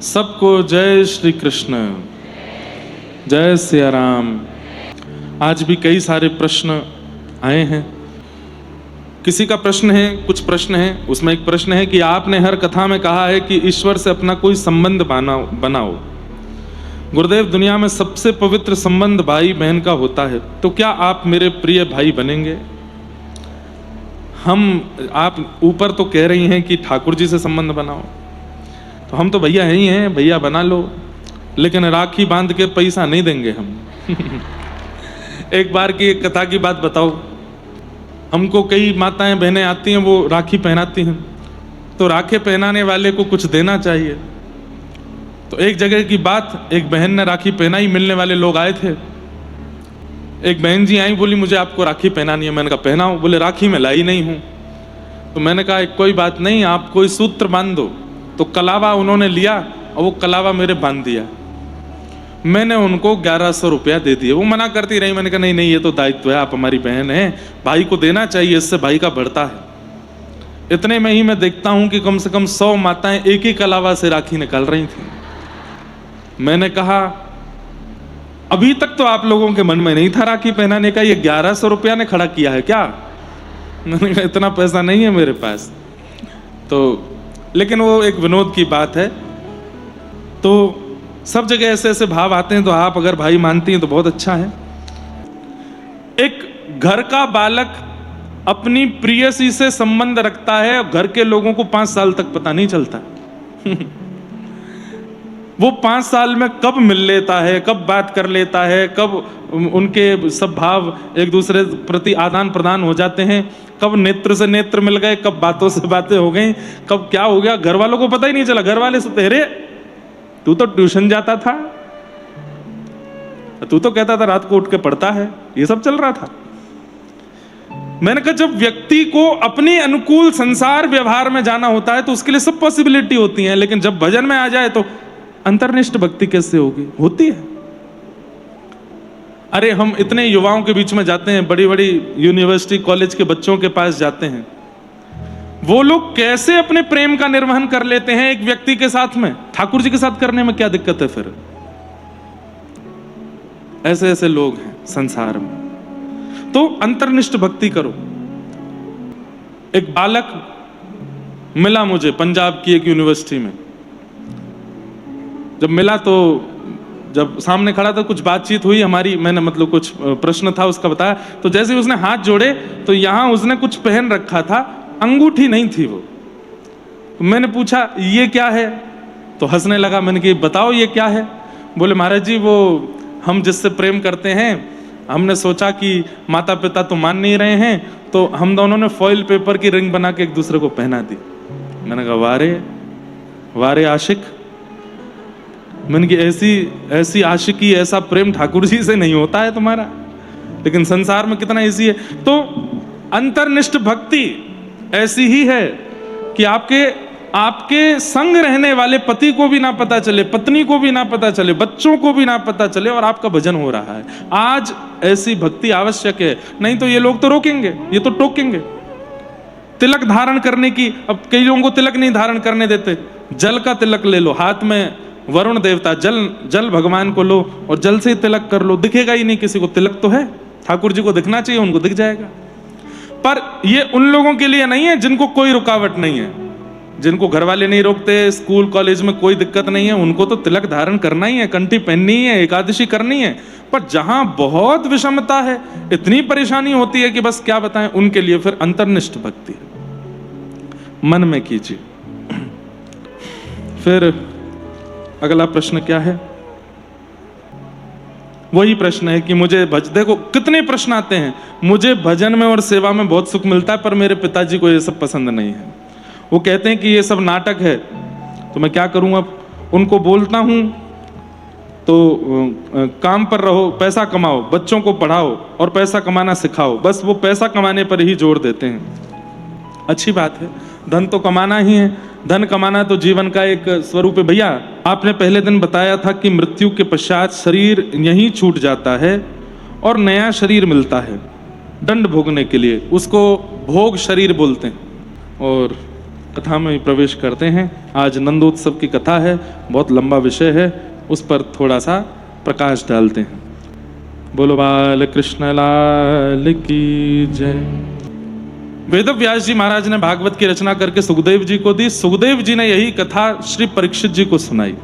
सबको जय श्री कृष्ण, जय सिया राम। आज भी कई सारे प्रश्न आए हैं। किसी का प्रश्न है, कुछ प्रश्न है। उसमें एक प्रश्न है कि आपने हर कथा में कहा है कि ईश्वर से अपना कोई संबंध बनाओ। गुरुदेव, दुनिया में सबसे पवित्र संबंध भाई बहन का होता है, तो क्या आप मेरे प्रिय भाई बनेंगे? आप ऊपर तो कह रही हैं कि ठाकुर जी से संबंध बनाओ, तो हम तो भैया ही हैं, भैया बना लो, लेकिन राखी बांध के पैसा नहीं देंगे हम। एक बार की एक कथा की बात बताओ। हमको कई माताएं बहनें आती हैं, वो राखी पहनाती हैं, तो राखी पहनाने वाले को कुछ देना चाहिए। तो एक जगह की बात, एक बहन ने राखी पहनाई, मिलने वाले लोग आए थे। एक बहन जी आई, बोली मुझे आपको राखी पहनानी है। मैंने कहा पहनाओ। बोले राखी मैं लाई नहीं हूं। तो मैंने कहा कोई बात नहीं, आप कोई सूत्र बांध दो। तो कलावा उन्होंने लिया और वो कलावा मेरे बांध दिया। मैंने उनको 1100 रुपया दे दिए। वो मना करती रही। मैंने कहा नहीं नहीं, ये तो दायित्व है, आप हमारी बहन है, भाई को देना चाहिए, इससे भाई का बढ़ता है। इतने में ही मैं देखता हूं कि कम से कम 100 माताएं एक ही कलावा से राखी निकाल रही थी। मैंने कहा अभी तक तो आप लोगों के मन में नहीं था राखी पहनाने का, ये 1100 रुपया ने खड़ा किया है क्या? मैंने कहा इतना पैसा नहीं है मेरे पास। तो लेकिन वो एक विनोद की बात है। तो सब जगह ऐसे ऐसे भाव आते हैं, तो आप अगर भाई मानती हैं तो बहुत अच्छा है। एक घर का बालक अपनी प्रियसी से संबंध रखता है और घर के लोगों को 5 साल तक पता नहीं चलता। वो 5 साल में कब मिल लेता है, कब बात कर लेता है, कब उनके सब भाव एक दूसरे प्रति आदान प्रदान हो जाते हैं, कब नेत्र से नेत्र मिल गए, कब बातों से बातें हो गई, कब क्या हो गया, घर वालों को पता ही नहीं चला। घर वाले सोचते अरे तू तो ट्यूशन जाता था, तू तो कहता था रात को उठ के पढ़ता है, ये सब चल रहा था। मैंने कहा जब व्यक्ति को अपनी अनुकूल संसार व्यवहार में जाना होता है तो उसके लिए सब पॉसिबिलिटी होती है, लेकिन जब भजन में आ जाए तो अंतर्निष्ठ भक्ति कैसे होगी? होती है। अरे हम इतने युवाओं के बीच में जाते हैं, बड़ी बड़ी यूनिवर्सिटी कॉलेज के बच्चों के पास जाते हैं, वो लोग कैसे अपने प्रेम का निर्वहन कर लेते हैं एक व्यक्ति के साथ में। ठाकुर जी के साथ करने में क्या दिक्कत है फिर? ऐसे ऐसे लोग हैं संसार में। तो अंतर्निष्ठ भक्ति करो। एक बालक मिला मुझे पंजाब की एक यूनिवर्सिटी में। जब मिला तो जब सामने खड़ा था, कुछ बातचीत हुई हमारी, मैंने मतलब कुछ प्रश्न था उसका बताया। तो जैसे उसने हाथ जोड़े तो यहां उसने कुछ पहन रखा था, अंगूठी नहीं थी वो। मैंने पूछा ये क्या है? तो हंसने लगा। मैंने कहा बताओ ये क्या है? बोले महाराज जी वो हम जिससे प्रेम करते हैं, हमने सोचा कि माता पिता तो मान नहीं रहे हैं, तो हम दोनों ने फॉइल पेपर की रिंग बना के एक दूसरे को पहना दी। मैंने कहा वारे वारे आशिक। मैंने कि ऐसी आशिकी, ऐसा प्रेम ठाकुर जी से नहीं होता है तुम्हारा, लेकिन संसार में कितना इजी है। तो अंतर्निष्ठ भक्ति ऐसी ही है कि आपके संग रहने वाले पति को भी ना पता चले, पत्नी को भी ना पता चले, बच्चों को भी ना पता चले, और आपका भजन हो रहा है। आज ऐसी भक्ति आवश्यक है, नहीं तो ये लोग तो रोकेंगे, ये तो टोकेंगे। तिलक धारण करने की, अब कई लोगों को तिलक नहीं धारण करने देते। जल का तिलक ले लो, हाथ में वरुण देवता, जल भगवान को लो और जल से तिलक कर लो, दिखेगा ही नहीं किसी को। तिलक तो है, ठाकुर जी को दिखना चाहिए, उनको दिख जाएगा। पर ये उन लोगों के लिए नहीं है जिनको कोई रुकावट नहीं है, जिनको घर वाले नहीं रोकते, स्कूल कॉलेज में कोई दिक्कत नहीं है, उनको तो तिलक धारण करना ही है, कंठी पहननी ही है, एकादशी करनी है। पर जहां बहुत विषमता है, इतनी परेशानी होती है कि बस क्या बताएं, उनके लिए फिर अंतर्निष्ठ भक्ति है, मन में कीजिए। फिर अगला प्रश्न क्या है? वही प्रश्न है कि मुझे देखो कितने प्रश्न आते हैं। मुझे भजन में और सेवा में बहुत सुख मिलता है, पर मेरे पिताजी को ये सब पसंद नहीं है। वो कहते हैं कि ये सब नाटक है, तो मैं क्या करूं? अब उनको बोलता हूं तो काम पर रहो, पैसा कमाओ, बच्चों को पढ़ाओ और पैसा कमाना सिखाओ। बस वो पैसा कमाने पर ही जोर देते हैं। अच्छी बात है, धन तो कमाना ही है, धन कमाना तो जीवन का एक स्वरूप है। भैया आपने पहले दिन बताया था कि मृत्यु के पश्चात शरीर यहीं छूट जाता है और नया शरीर मिलता है दंड भोगने के लिए, उसको भोग शरीर बोलते हैं। और कथा में प्रवेश करते हैं। आज नंदोत्सव की कथा है, बहुत लंबा विषय है, उस पर थोड़ा सा प्रकाश डालते हैं। बोलो बाल कृष्ण लाल की जय। वेदव्यास जी महाराज ने भागवत की रचना करके सुखदेव जी को दी। सुखदेव जी ने यही कथा श्री परीक्षित जी को सुनाई।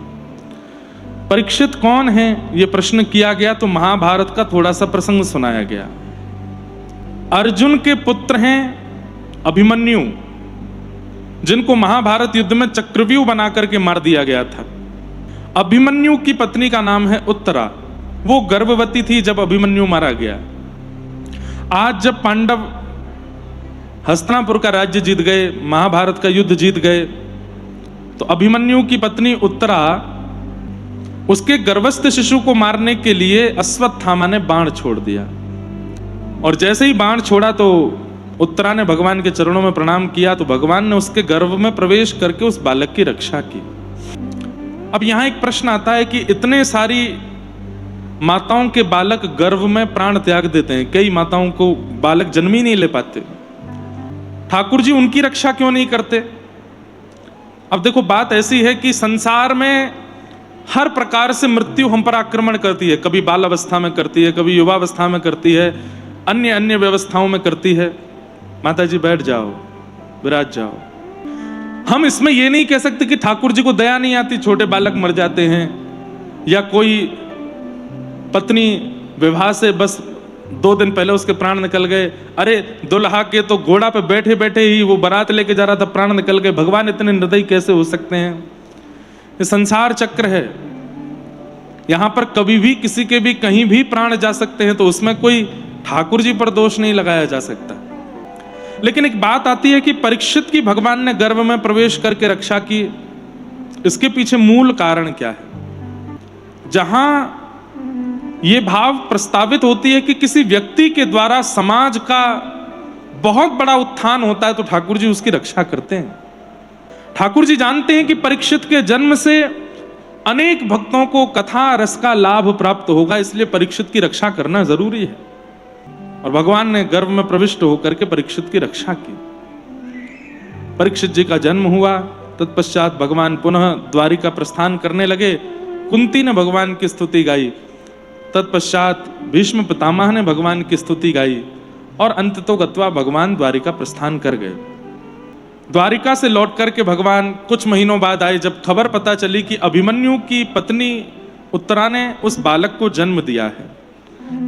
परीक्षित कौन है ये प्रश्न किया गया तो महाभारत का थोड़ा सा प्रसंग सुनाया गया। अर्जुन के पुत्र हैं अभिमन्यु, जिनको महाभारत युद्ध में चक्रव्यूह बना करके मार दिया गया था। अभिमन्यु की पत्नी का नाम है उत्तरा। वो गर्भवती थी जब अभिमन्यु मारा गया। आज जब पांडव हस्तिनापुर का राज्य जीत गए, महाभारत का युद्ध जीत गए, तो अभिमन्यु की पत्नी उत्तरा उसके गर्भस्थ शिशु को मारने के लिए अश्वत्थामा ने बाण छोड़ दिया। और जैसे ही बाण छोड़ा तो उत्तरा ने भगवान के चरणों में प्रणाम किया, तो भगवान ने उसके गर्भ में प्रवेश करके उस बालक की रक्षा की। अब यहां एक प्रश्न आता है कि इतने सारी माताओं के बालक गर्भ में प्राण त्याग देते हैं, कई माताओं को बालक जन्म ही नहीं ले पाते, ठाकुर जी उनकी रक्षा क्यों नहीं करते? अब देखो, बात ऐसी है कि संसार में हर प्रकार से मृत्यु हम पर आक्रमण करती है। कभी बाल अवस्था में करती है, कभी युवावस्था में करती है, अन्य अन्य व्यवस्थाओं में करती है। माता जी बैठ जाओ, विराज जाओ। हम इसमें यह नहीं कह सकते कि ठाकुर जी को दया नहीं आती, छोटे बालक मर जाते हैं, या कोई पत्नी विवाह से बस 2 दिन पहले उसके प्राण निकल गए। अरे दुल्हा के तो घोड़ा पे बैठे बैठे ही वो बारात लेके जा रहा था, प्राण निकल गए। भगवान इतने निर्दयी कैसे हो सकते हैं? ये संसार चक्र है। यहां पर कभी भी किसी के भी कहीं भी प्राण जा सकते हैं, तो उसमें कोई ठाकुर जी पर दोष नहीं लगाया जा सकता। लेकिन एक बात आती है कि परीक्षित की भगवान ने गर्भ में प्रवेश करके रक्षा की। इसके पीछे मूल कारण क्या है? जहां यह भाव प्रस्तावित होती है कि किसी व्यक्ति के द्वारा समाज का बहुत बड़ा उत्थान होता है, तो ठाकुर जी उसकी रक्षा करते हैं। ठाकुर जी जानते हैं कि परीक्षित के जन्म से अनेक भक्तों को कथा रस का लाभ प्राप्त होगा, इसलिए परीक्षित की रक्षा करना जरूरी है। और भगवान ने गर्भ में प्रविष्ट होकर के परीक्षित की रक्षा की। परीक्षित जी का जन्म हुआ, तत्पश्चात भगवान पुनः द्वारिका प्रस्थान करने लगे। कुंती ने भगवान की स्तुति गाई, तत्पश्चात भीष्म पितामह ने भगवान की स्तुति गाई, और अंततो गत्वा भगवान द्वारिका प्रस्थान कर गए। द्वारिका से लौट करके भगवान कुछ महीनों बाद आए, जब खबर पता चली कि अभिमन्यु की पत्नी उत्तरा ने उस बालक को जन्म दिया है।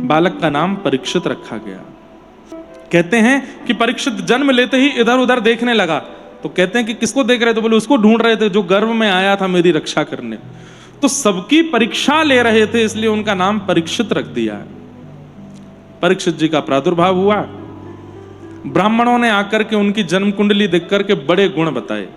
बालक का नाम परीक्षित रखा गया। कहते हैं कि परीक्षित जन्म लेते ही इधर उधर देखने लगा। तो कहते हैं कि किसको देख रहे थे? बोले उसको ढूंढ रहे थे जो गर्भ में आया था मेरी रक्षा करने। तो सबकी परीक्षा ले रहे थे, इसलिए उनका नाम परीक्षित रख दिया। परीक्षित जी का प्रादुर्भाव हुआ। ब्राह्मणों ने आकर के उनकी जन्म कुंडली देख करके बड़े गुण बताए।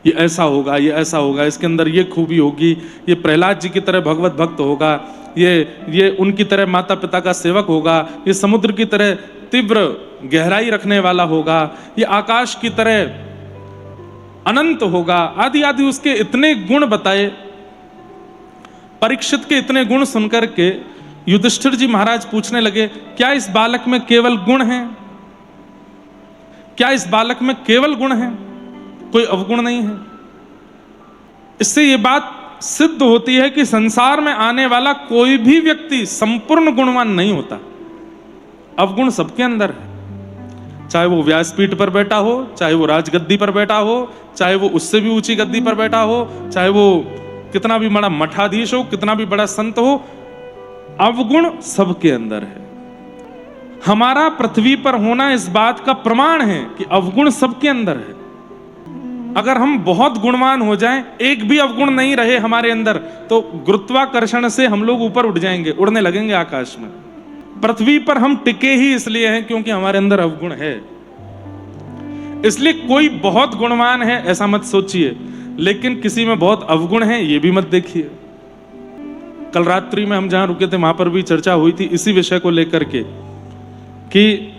ये ऐसा होगा, ये ऐसा होगा, इसके अंदर ये खूबी होगी, ये प्रहलाद जी की तरह भगवत भक्त होगा, ये उनकी तरह माता पिता का सेवक होगा, ये समुद्र की तरह तीव्र गहराई रखने वाला होगा, ये आकाश की तरह अनंत होगा, आदि आदि उसके इतने गुण बताए। परीक्षित के इतने गुण सुनकर के युधिष्ठिर जी महाराज पूछने लगे, क्या इस बालक में केवल गुण है? क्या इस बालक में केवल गुण है, कोई अवगुण नहीं है? इससे यह बात सिद्ध होती है कि संसार में आने वाला कोई भी व्यक्ति संपूर्ण गुणवान नहीं होता। अवगुण सबके अंदर है। चाहे वो व्यासपीठ पर बैठा हो, चाहे वो राजगद्दी पर बैठा हो, चाहे वो उससे भी ऊंची गद्दी पर बैठा हो, चाहे वो कितना भी बड़ा मठाधीश हो, कितना भी बड़ा संत हो, अवगुण सबके अंदर है। हमारा पृथ्वी पर होना इस बात का प्रमाण है कि अवगुण सबके अंदर है। अगर हम बहुत गुणवान हो जाएं, एक भी अवगुण नहीं रहे हमारे अंदर, तो गुरुत्वाकर्षण से हम लोग ऊपर उठ जाएंगे, उड़ने लगेंगे आकाश में। पृथ्वी पर हम टिके ही इसलिए हैं क्योंकि हमारे अंदर अवगुण है। इसलिए कोई बहुत गुणवान है ऐसा मत सोचिए, लेकिन किसी में बहुत अवगुण है ये भी मत देखिए। कल रात्रि में हम जहां रुके थे वहां पर भी चर्चा हुई थी इसी विषय को लेकर के कि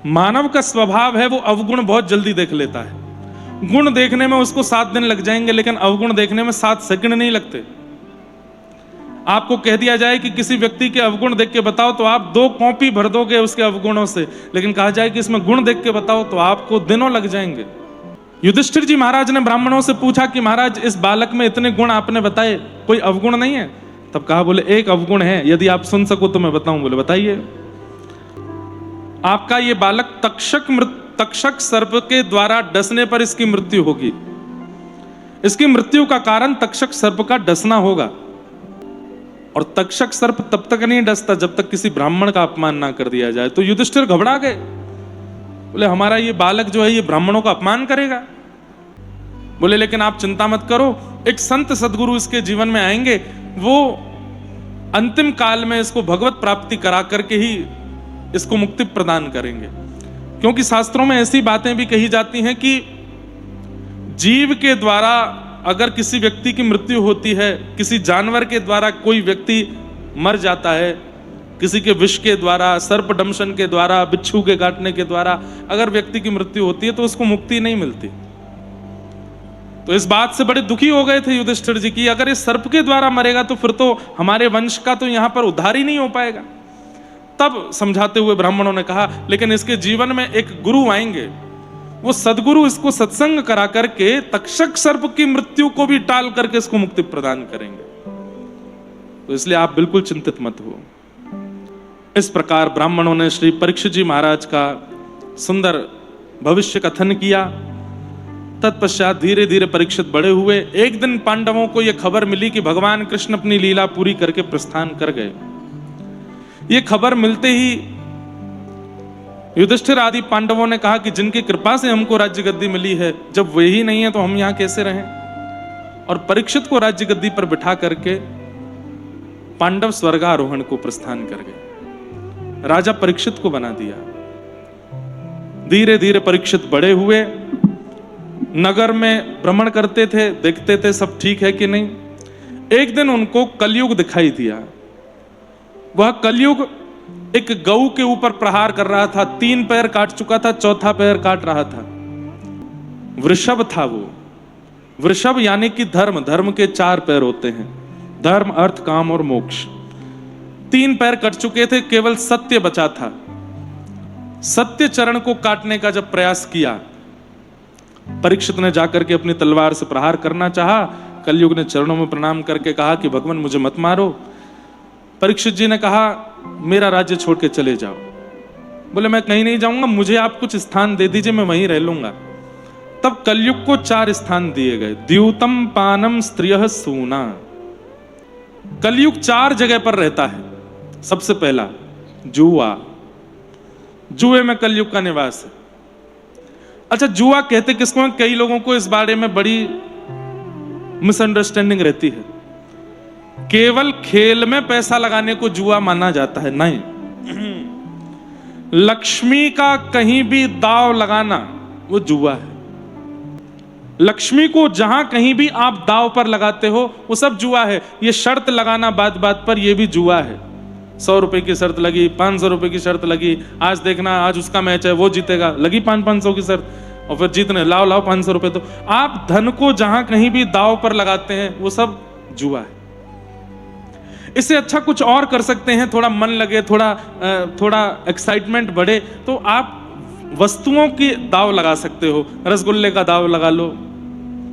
मानव का स्वभाव है वो अवगुण बहुत जल्दी देख लेता है। गुण देखने में उसको 7 दिन लग जाएंगे, लेकिन अवगुण देखने में 7 सेकंड नहीं लगते। आपको कह दिया जाए कि किसी व्यक्ति के अवगुण देख के बताओ तो आप 2 कॉपी भर दोगे उसके अवगुणों से, लेकिन कहा जाए कि इसमें गुण देख के बताओ तो आपको दिनों लग जाएंगे। युधिष्ठिर जी महाराज ने ब्राह्मणों से पूछा कि महाराज इस बालक में इतने गुण आपने बताए, कोई अवगुण नहीं है? तब कहा, बोले एक अवगुण है, यदि आप सुन सको तो मैं बताऊं। बोले बताइए। आपका ये बालक तक्षक सर्प के द्वारा डसने पर इसकी मृत्यु होगी। इसकी मृत्यु का कारण तक्षक सर्प का डसना होगा। और तक्षक सर्प तब तक नहीं डसता जब तक किसी ब्राह्मण का अपमान ना कर दिया जाए। तो युधिष्ठिर घबरा गए, बोले हमारा ये बालक जो है ये ब्राह्मणों का अपमान करेगा। बोले लेकिन आप चिंता मत करो, एक संत सदगुरु इसके जीवन में आएंगे, वो अंतिम काल में इसको भगवत प्राप्ति करा करके ही इसको मुक्ति प्रदान करेंगे। क्योंकि शास्त्रों में ऐसी बातें भी कही जाती हैं कि जीव के द्वारा अगर किसी व्यक्ति की मृत्यु होती है, किसी जानवर के द्वारा कोई व्यक्ति मर जाता है, किसी के विष के द्वारा, सर्प दंशन के द्वारा, बिच्छू के काटने के द्वारा अगर व्यक्ति की मृत्यु होती है तो उसको मुक्ति नहीं मिलती। तो इस बात से बड़े दुखी हो गए थे युधिष्ठिर जी की, अगर इस सर्प के द्वारा मरेगा तो फिर तो हमारे वंश का तो यहां पर उद्धार ही नहीं हो पाएगा। तब समझाते हुए ब्राह्मणों ने कहा, लेकिन इसके जीवन में एक गुरु आएंगे, वो सदगुरु इसको सत्संग करा करके तक्षक सर्प की मृत्यु को भी टाल करके इसको मुक्ति प्रदान करेंगे। तो इसलिए आप बिल्कुल चिंतित मत हो। इस प्रकार ब्राह्मणों ने श्री परीक्षित जी महाराज का सुंदर भविष्य कथन किया। तत्पश्चात धीरे धीरे परीक्षित बड़े हुए। एक दिन पांडवों को यह खबर मिली कि भगवान कृष्ण अपनी लीला पूरी करके प्रस्थान कर गए। यह खबर मिलते ही युधिष्ठिर आदि पांडवों ने कहा कि जिनकी कृपा से हमको राज्य गद्दी मिली है, जब वे ही नहीं है तो हम यहां कैसे रहें। और परीक्षित को राज्य गद्दी पर बिठा करके पांडव स्वर्गारोहण को प्रस्थान कर गए। राजा परीक्षित को बना दिया। धीरे धीरे परीक्षित बड़े हुए, नगर में भ्रमण करते थे, देखते थे सब ठीक है कि नहीं। एक दिन उनको कलयुग दिखाई दिया। वह कलयुग एक गऊ के ऊपर प्रहार कर रहा था, 3 पैर काट चुका था, 4था पैर काट रहा था। वृषभ था वो। वृषभ यानी कि धर्म, धर्म के 4 पैर होते हैं, धर्म, अर्थ, काम और मोक्ष। 3 पैर कट चुके थे, केवल सत्य बचा था। सत्य चरण को काटने का जब प्रयास किया, परीक्षित ने जाकर के अपनी तलवार से प्रहार करना चाहा। कलयुग ने चरणों में प्रणाम करके कहा कि भगवान मुझे मत मारो। परीक्षित जी ने कहा मेरा राज्य छोड़ के चले जाओ। बोले मैं कहीं नहीं जाऊंगा, मुझे आप कुछ स्थान दे दीजिए, मैं वहीं रह लूंगा। तब कलयुग को 4 स्थान दिए गए। द्यूतम पानम स्त्रियः सूना। कलयुग 4 जगह पर रहता है। सबसे पहला जुआ, जुए में कलयुग का निवास है। अच्छा, जुआ कहते किसको हैं? कई लोगों को इस बारे में बड़ी मिसअंडरस्टैंडिंग रहती है। केवल खेल में पैसा लगाने को जुआ माना जाता है, नहीं। लक्ष्मी का कहीं भी दाव लगाना वो जुआ है। लक्ष्मी को जहां कहीं भी आप दाव पर लगाते हो वो सब जुआ है। ये शर्त लगाना बात बात पर, ये भी जुआ है। 100 रुपए की शर्त लगी, 500 रुपए की शर्त लगी, आज देखना आज उसका मैच है वो जीतेगा, लगी 500 की शर्त, और फिर जीतने लाओ 500 रुपए। तो आप धन को जहां कहीं भी दाव पर लगाते हैं वो सब जुआ है। इससे अच्छा कुछ और कर सकते हैं, थोड़ा मन लगे, थोड़ा एक्साइटमेंट बढ़े, तो आप वस्तुओं की दाव लगा सकते हो। रसगुल्ले का दाव लगा लो,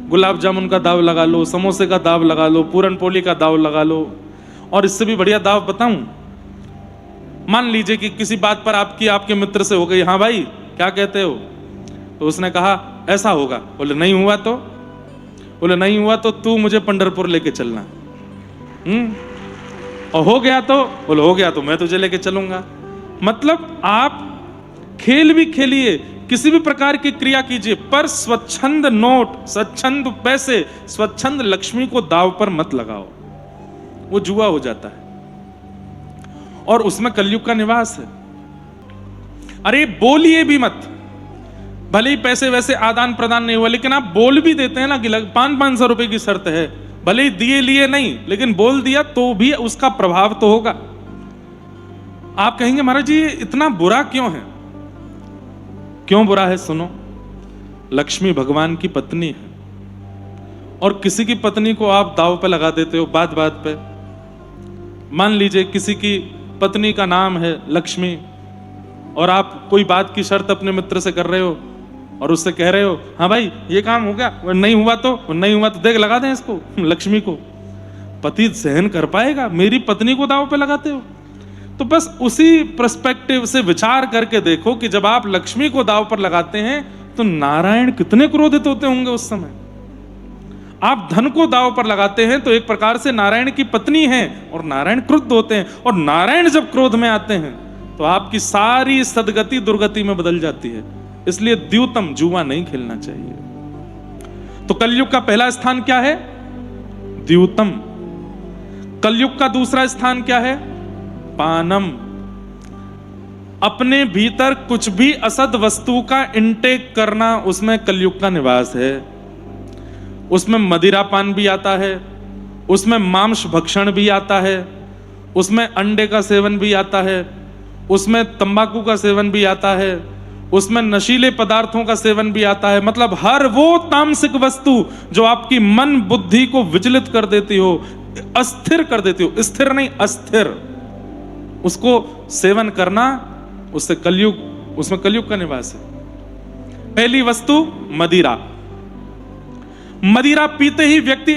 गुलाब जामुन का दाव लगा लो, समोसे का दाव लगा लो, पूरन पोली का दाव लगा लो। और इससे भी बढ़िया दाव बताऊं, मान लीजिए कि किसी बात पर आपके मित्र से हो गई, हाँ भाई क्या कहते हो, तो उसने कहा ऐसा होगा। बोले नहीं हुआ तो? बोले नहीं हुआ तो तू मुझे पंढरपुर लेके चलना। और हो गया तो? बोले हो गया तो मैं तुझे लेके चलूंगा। मतलब आप खेल भी खेलिए, किसी भी प्रकार की क्रिया कीजिए, पर स्वच्छंद नोट, स्वच्छंद पैसे, स्वच्छंद लक्ष्मी को दाव पर मत लगाओ, वो जुआ हो जाता है। और उसमें कलयुग का निवास है। अरे बोलिए भी मत, भले ही पैसे वैसे आदान प्रदान नहीं हुआ, लेकिन आप बोल भी देते हैं ना कि 500 रुपए की शर्त है, भले ही दिए लिए नहीं, लेकिन बोल दिया तो भी उसका प्रभाव तो होगा। आप कहेंगे महाराज जी इतना बुरा क्यों है? क्यों बुरा है सुनो। लक्ष्मी भगवान की पत्नी है, और किसी की पत्नी को आप दाव पे लगा देते हो बात बात पे। मान लीजिए किसी की पत्नी का नाम है लक्ष्मी, और आप कोई बात की शर्त अपने मित्र से कर रहे हो और उससे कह रहे हो हाँ भाई ये काम हो गया, नहीं हुआ तो देख लगा दें इसको, लक्ष्मी को। पति सहन कर पाएगा? मेरी पत्नी को दांव पे लगाते हो। तो बस उसी पर्सपेक्टिव से विचार करके देखो कि जब आप लक्ष्मी को दांव पर लगाते हैं तो नारायण कितने क्रोधित होते होंगे उस समय। आप धन को दांव पर लगाते हैं तो एक प्रकार से नारायण की पत्नी है और नारायण क्रुद्ध होते हैं, और नारायण जब क्रोध में आते हैं तो आपकी सारी सदगति दुर्गति में बदल जाती है। इसलिए द्यूतम, जुआ नहीं खेलना चाहिए। तो कलयुग का पहला स्थान क्या है? द्यूतम। कलयुग का दूसरा स्थान क्या है? पानम। अपने भीतर कुछ भी असद वस्तु का इंटेक करना, उसमें कलयुग का निवास है। उसमें मदिरापान भी आता है, उसमें मांस भक्षण भी आता है, उसमें अंडे का सेवन भी आता है, उसमें तंबाकू का सेवन भी आता है, उसमें नशीले पदार्थों का सेवन भी आता है। मतलब हर वो तामसिक वस्तु जो आपकी मन बुद्धि को विचलित कर देती हो, अस्थिर कर देती हो, स्थिर नहीं अस्थिर, उसको सेवन करना, उससे कलयुग, उसमें कलयुग का निवास है। पहली वस्तु मदिरा। मदिरा पीते ही व्यक्ति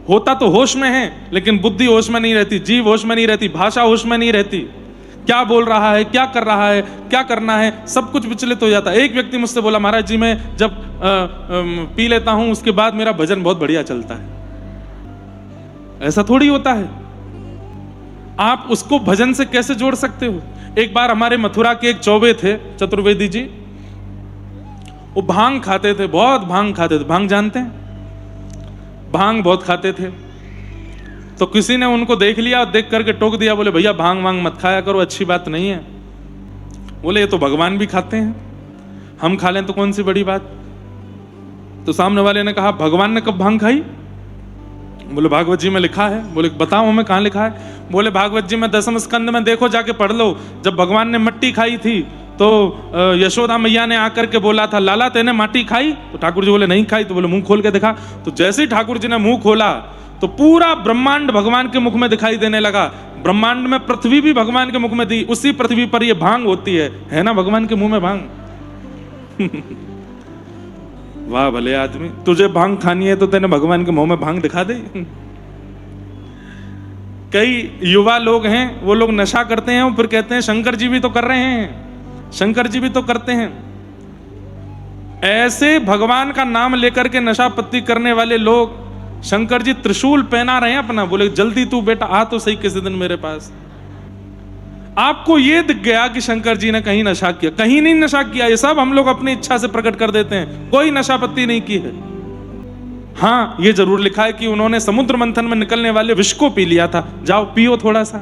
होता तो होश में है, लेकिन बुद्धि होश में नहीं रहती, जीव होश में नहीं रहती, भाषा होश में नहीं रहती, क्या बोल रहा है, क्या कर रहा है, क्या करना है, सब कुछ विचलित हो जाता है। एक व्यक्ति मुझसे बोला, महाराज जी मैं जब पी लेता हूं उसके बाद मेरा भजन बहुत बढ़िया चलता है। ऐसा थोड़ी होता है। आप उसको भजन से कैसे जोड़ सकते हो? एक बार हमारे मथुरा के एक चौबे थे, चतुर्वेदी जी, वो भांग खाते थे, बहुत भांग खाते थे। भांग जानते हैं? भांग बहुत खाते थे। तो किसी ने उनको देख लिया और देख करके टोक दिया, बोले भैया भांग वांग मत खाया करो, अच्छी बात नहीं है। बोले ये तो भगवान भी खाते हैं, हम खा लें तो कौन सी बड़ी बात। तो सामने वाले ने कहा भगवान ने कब भांग खाई? बोले भागवत जी में लिखा है। बोले बताओ हमें कहाँ लिखा है? बोले भागवत जी में 10वें स्कंद में देखो, जाके पढ़ लो। जब भगवान ने मट्टी खाई थी तो यशोदा मैया ने आकर के बोला था लाला तेने माटी खाई? तो ठाकुर जी बोले नहीं खाई। तो बोले मुंह खोल के दिखा। तो जैसे ही ठाकुर जी ने मुंह खोला तो पूरा ब्रह्मांड भगवान के मुख में दिखाई देने लगा। ब्रह्मांड में पृथ्वी भी भगवान के मुख में थी, उसी पृथ्वी पर ये भांग होती है ना भगवान के मुंह में भांग। वाह भले आदमी, तुझे भांग खानी है तो तेने भगवान के मुंह में भांग दिखा दे। कई युवा लोग हैं, वो लोग नशा करते हैं और फिर कहते हैं शंकर जी भी तो कर रहे हैं, शंकर जी भी तो करते हैं। ऐसे भगवान का नाम लेकर के नशा पत्ती करने वाले लोग, शंकर जी त्रिशूल पहना रहे हैं अपना, बोले जल्दी तू बेटा आ तो सही किसी दिन मेरे पास। आपको यह दिख गया कि शंकर जी ने कहीं नशा किया? कहीं नहीं नशा किया। ये सब हम लोग अपनी इच्छा से प्रकट कर देते हैं, कोई नशा पत्ती नहीं की है। हाँ ये जरूर लिखा है कि उन्होंने समुद्र मंथन में निकलने वाले विष को पी लिया था। जाओ पियो, थोड़ा सा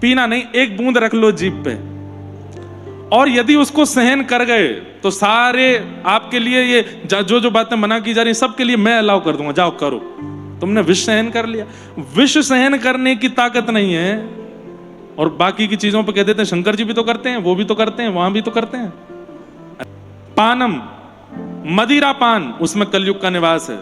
पीना नहीं, एक बूंद रख लो जीभ पे, और यदि उसको सहन कर गए तो सारे आपके लिए ये जो जो बातें मना की जा रही सबके लिए मैं अलाउ कर दूंगा, जाओ करो। तुमने विष सहन कर लिया। विष सहन करने की ताकत नहीं है, और बाकी की चीजों पे कह देते हैं शंकर जी भी तो करते हैं, वो भी तो करते हैं, वहां भी तो करते हैं। पानम, मदिरा पान, उसमें कलयुग का निवास है।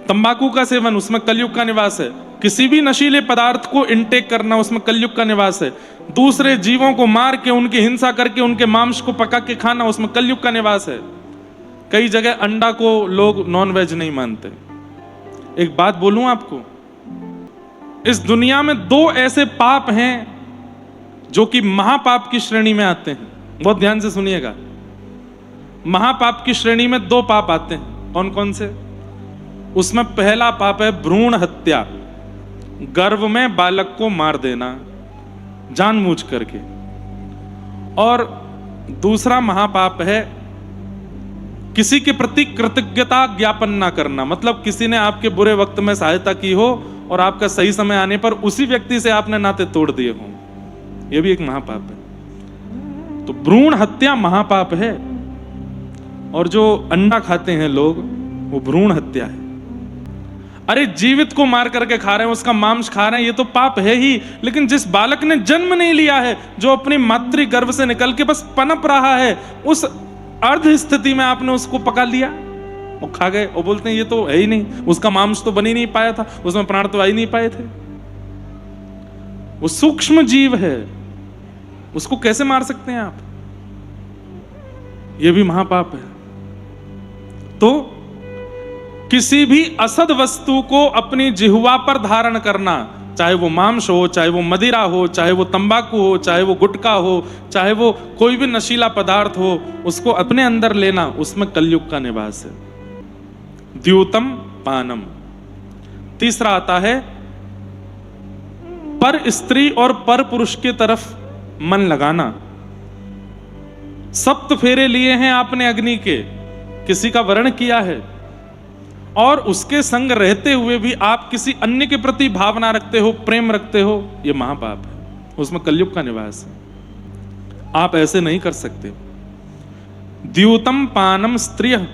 तंबाकू का सेवन, उसमें कलयुग का निवास है। किसी भी नशीले पदार्थ को इनटेक करना, उसमें कलयुग का निवास है। दूसरे जीवों को मार के, उनकी हिंसा करके, उनके मांस को पका के खाना, उसमें कलयुग का निवास है। कई जगह अंडा को लोग नॉन वेज नहीं मानते। एक बात बोलूं आपको, इस दुनिया में 2 ऐसे पाप हैं जो कि महापाप की श्रेणी में आते हैं। बहुत ध्यान से सुनिएगा। महापाप की श्रेणी में 2 पाप आते हैं। कौन कौन से? उसमें पहला पाप है भ्रूण हत्या, गर्भ में बालक को मार देना जानबूझ करके। और दूसरा महापाप है किसी के प्रति कृतज्ञता ज्ञापन ना करना। मतलब किसी ने आपके बुरे वक्त में सहायता की हो और आपका सही समय आने पर उसी व्यक्ति से आपने नाते तोड़ दिए हों, यह भी एक महापाप है। तो भ्रूण हत्या महापाप है, और जो अंडा खाते हैं लोग वो भ्रूण हत्या है। अरे जीवित को मार करके खा रहे हैं, उसका मांस खा रहे हैं, ये तो पाप है ही। लेकिन जिस बालक ने जन्म नहीं लिया है, जो अपनी मातृ गर्भ से निकल के बस पनप रहा है, उस अर्ध स्थिति में आपने उसको पका लिया और खा गए, और बोलते हैं ये तो है ही नहीं, उसका मांस तो बन ही नहीं पाया था, उसमें प्राण तो आ ही नहीं पाए थे। वो सूक्ष्म जीव है, उसको कैसे मार सकते हैं आप? ये भी महापाप है। तो किसी भी असद वस्तु को अपनी जिह्वा पर धारण करना, चाहे वो मांस हो, चाहे वो मदिरा हो, चाहे वो तंबाकू हो, चाहे वो गुटखा हो, चाहे वो कोई भी नशीला पदार्थ हो, उसको अपने अंदर लेना, उसमें कलयुग का निवास है। द्यूतम पानम। तीसरा आता है पर स्त्री और पर पुरुष की तरफ मन लगाना। सप्त फेरे लिए हैं आपने अग्नि के, किसी का वर्ण किया है, और उसके संग रहते हुए भी आप किसी अन्य के प्रति भावना रखते हो, प्रेम रखते हो, यह महापाप है, उसमें कलयुग का निवास है। आप ऐसे नहीं कर सकते। द्यूतम पानम स्त्रिय।